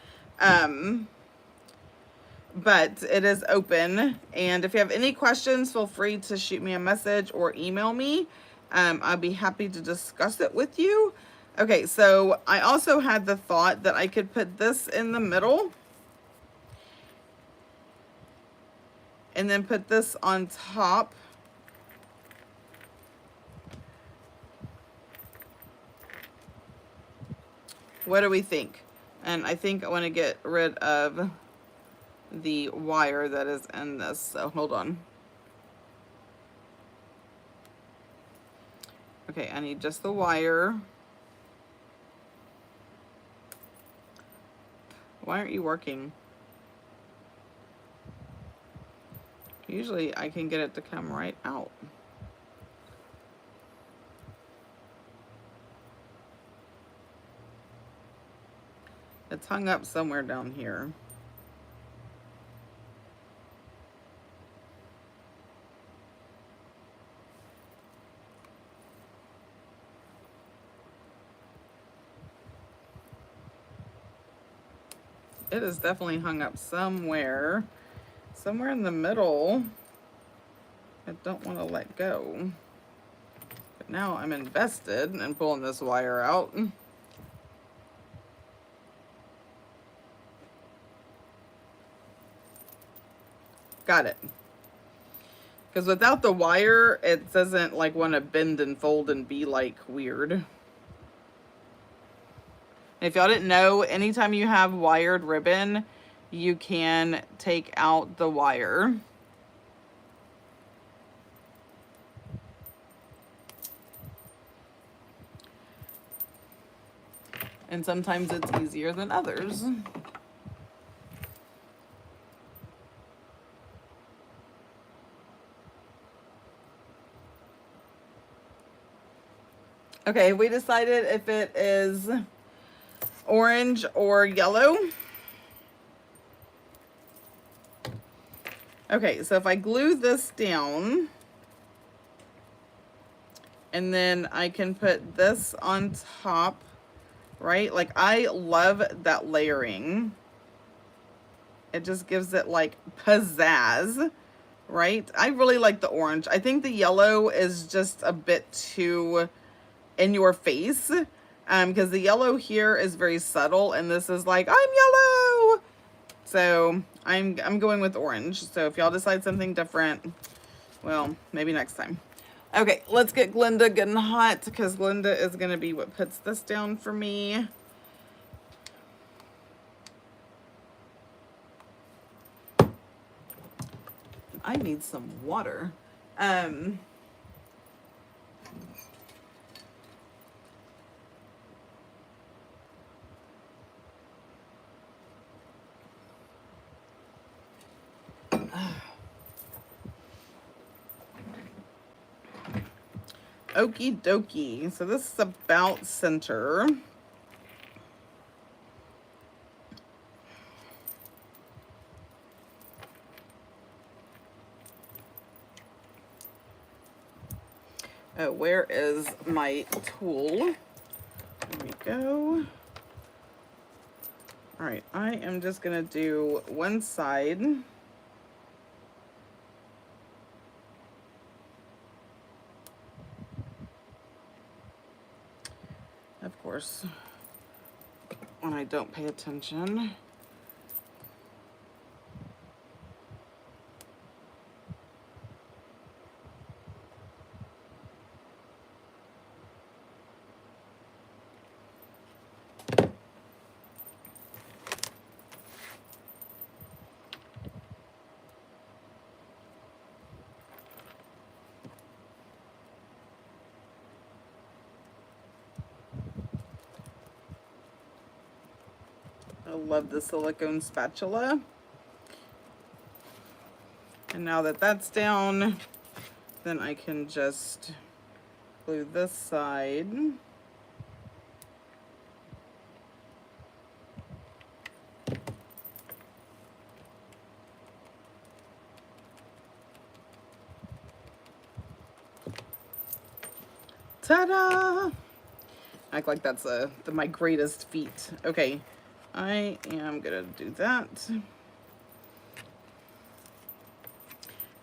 But it is open. And if you have any questions, feel free to shoot me a message or email me. I'd be happy to discuss it with you. Okay, so I also had the thought that I could put this in the middle and then put this on top. What do we think? And I think I want to get rid of the wire that is in this, so hold on. Okay, I need just the wire. Why aren't you working? Usually I can get it to come right out. It's hung up somewhere down here. It is definitely hung up somewhere in the middle. I don't want to let go. But now I'm invested in pulling this wire out. Got it. Because without the wire, it doesn't like want to bend and fold and be like weird. If y'all didn't know, anytime you have wired ribbon, you can take out the wire. And sometimes it's easier than others. Okay, we decided if it is orange or yellow. Okay, so if I glue this down, And then I can put this on top, right? Like, I love that layering. It just gives it like pizzazz, right? I really like the orange. I think the yellow is just a bit too in your face, because the yellow here is very subtle, and this is like, I'm yellow. So I'm going with orange. So if y'all decide something different, well, maybe next time. Okay, let's get Glenda getting hot, because Glenda is going to be what puts this down for me. I need some water. Okie dokie. So this is about center. Oh, where is my tool? There we go. All right, I am just gonna do one side. Of course, when I don't pay attention. I love the silicone spatula. And now that that's down, then I can just glue this side. Ta-da! Act like that's my greatest feat. Okay, I am gonna do that.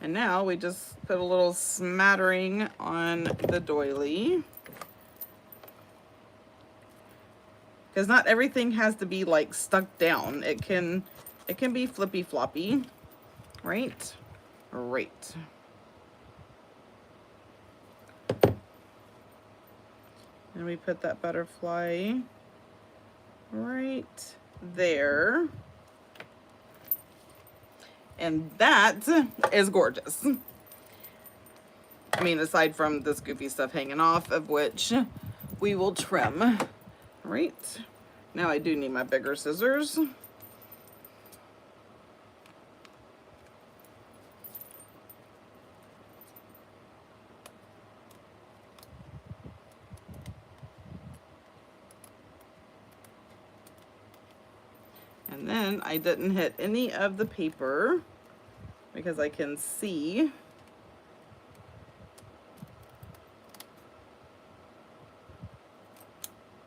And now we just put a little smattering on the doily. Because not everything has to be like stuck down. It can be flippy floppy, right? Right. And we put that butterfly right there. And that is gorgeous. I mean, aside from this goofy stuff hanging off, of which we will trim. Right. Now I do need my bigger scissors. And then I didn't hit any of the paper because I can see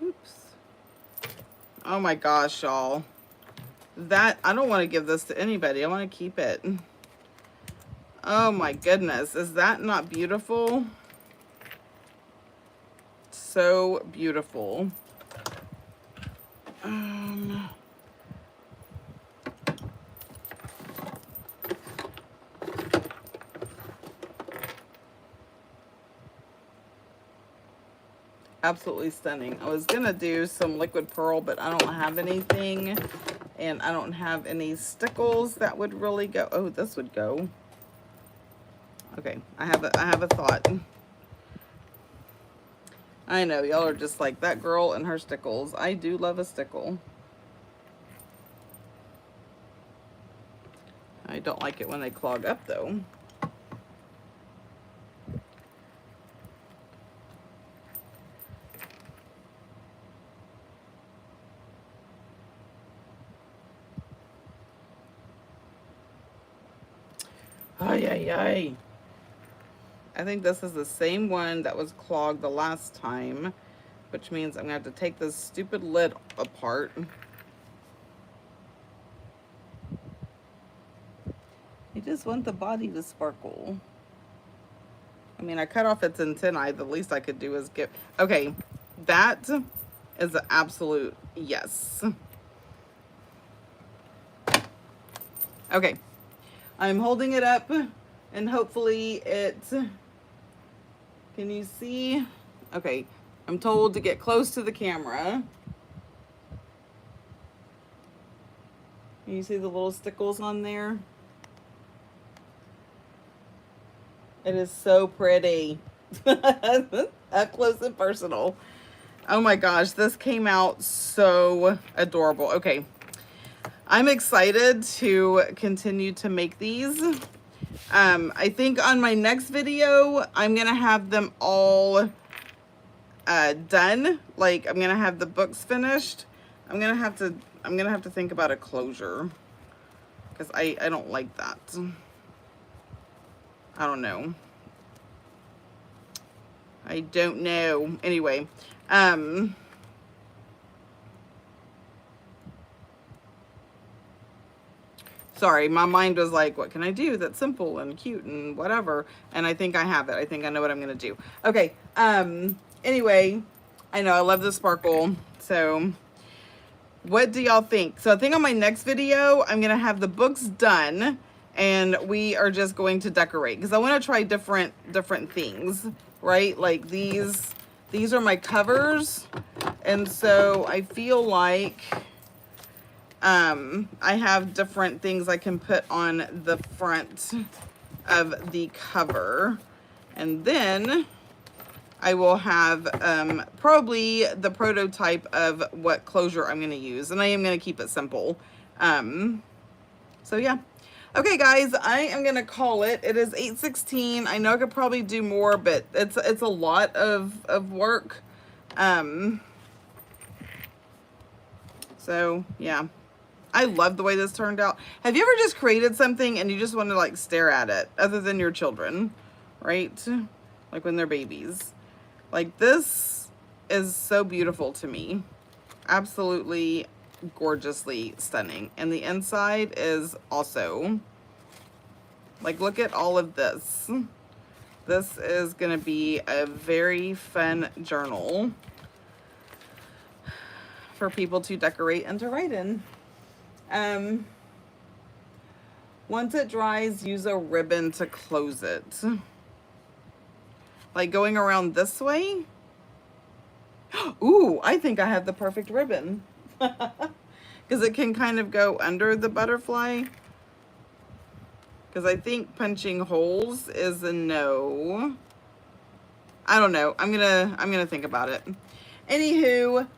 oops. Oh my gosh, y'all. That, I don't want to give this to anybody. I want to keep it. Oh my goodness. Is that not beautiful? So beautiful. Absolutely stunning. I was gonna do some liquid pearl, but I don't have anything, and I don't have any stickles that would really go. Oh, this would go. Okay, I have a thought. I know y'all are just like that girl and her stickles. I do love a stickle. I don't like it when they clog up though. Ay, ay, ay. I think this is the same one that was clogged the last time, which means I'm gonna have to take this stupid lid apart. You just want the body to sparkle. I mean, I cut off its antennae. The least I could do is get... Okay, that is an absolute yes. Okay, I'm holding it up and hopefully it... Can you see? Okay, I'm told to get close to the camera. Can you see the little stickles on there? It is so pretty. Up close and personal. Oh my gosh, this came out so adorable. Okay, I'm excited to continue to make these. I think on my next video, I'm gonna have them all done. Like, I'm gonna have the books finished. I'm gonna have to think about a closure, because I don't like that. I don't know. I don't know. Anyway, sorry, my mind was like, what can I do that's simple and cute and whatever? And I think I have it. I think I know what I'm gonna do. Okay, anyway, I know I love the sparkle. So what do y'all think? So I think on my next video, I'm gonna have the books done and we are just going to decorate, because I want to try different things, right? Like these are my covers, and so I feel like I have different things I can put on the front of the cover, and then I will have probably the prototype of what closure I'm going to use, and I am going to keep it simple. So yeah. Okay, guys, I am going to call it. It is 8:16. I know I could probably do more, but it's a lot of work. So, yeah. I love the way this turned out. Have you ever just created something and you just want to, like, stare at it, other than your children, right? Like when they're babies. Like, this is so beautiful to me. Absolutely gorgeously stunning, and the inside is also, like, look at all of this. This is gonna be a very fun journal for people to decorate and to write in. Once it dries, use a ribbon to close it, like going around this way. Ooh, I think I have the perfect ribbon. Because it can kind of go under the butterfly. Because I think punching holes is a no. I don't know. I'm gonna think about it. Anywho,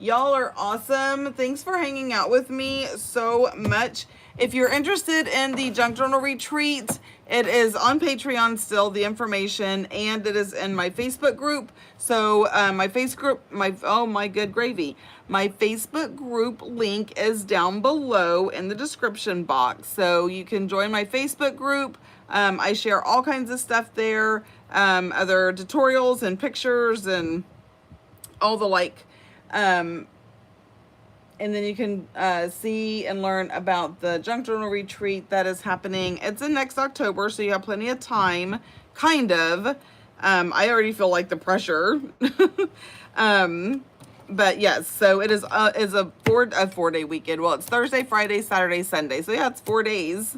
y'all are awesome. Thanks for hanging out with me so much. If you're interested in the Junk Journal Retreat, it is on Patreon still, the information, and it is in my Facebook group. So my oh my good gravy. My Facebook group link is down below in the description box. So you can join my Facebook group. I share all kinds of stuff there, other tutorials and pictures and all the like. And then you can see and learn about the Junk Journal Retreat that is happening. It's in next October, so you have plenty of time, kind of. I already feel like the pressure. But yes, so it is a 4-day weekend. Well, it's Thursday, Friday, Saturday, Sunday. So yeah, it's 4 days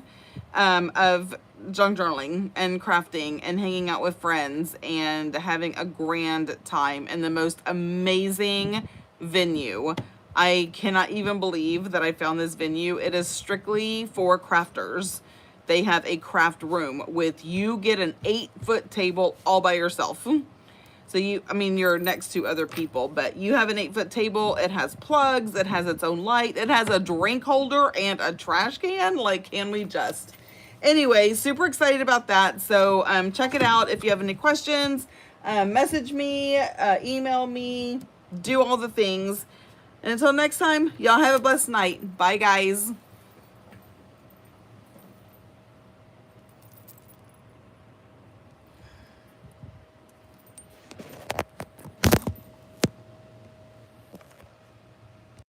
of junk journaling and crafting and hanging out with friends and having a grand time in the most amazing venue. I cannot even believe that I found this venue. It is strictly for crafters. They have a craft room with, you get an 8-foot table all by yourself. So you're next to other people, but you have an 8-foot table. It has plugs. It has its own light. It has a drink holder and a trash can. Like, can we just? Anyway, super excited about that. So check it out. If you have any questions, message me, email me, do all the things. And until next time, y'all have a blessed night. Bye, guys.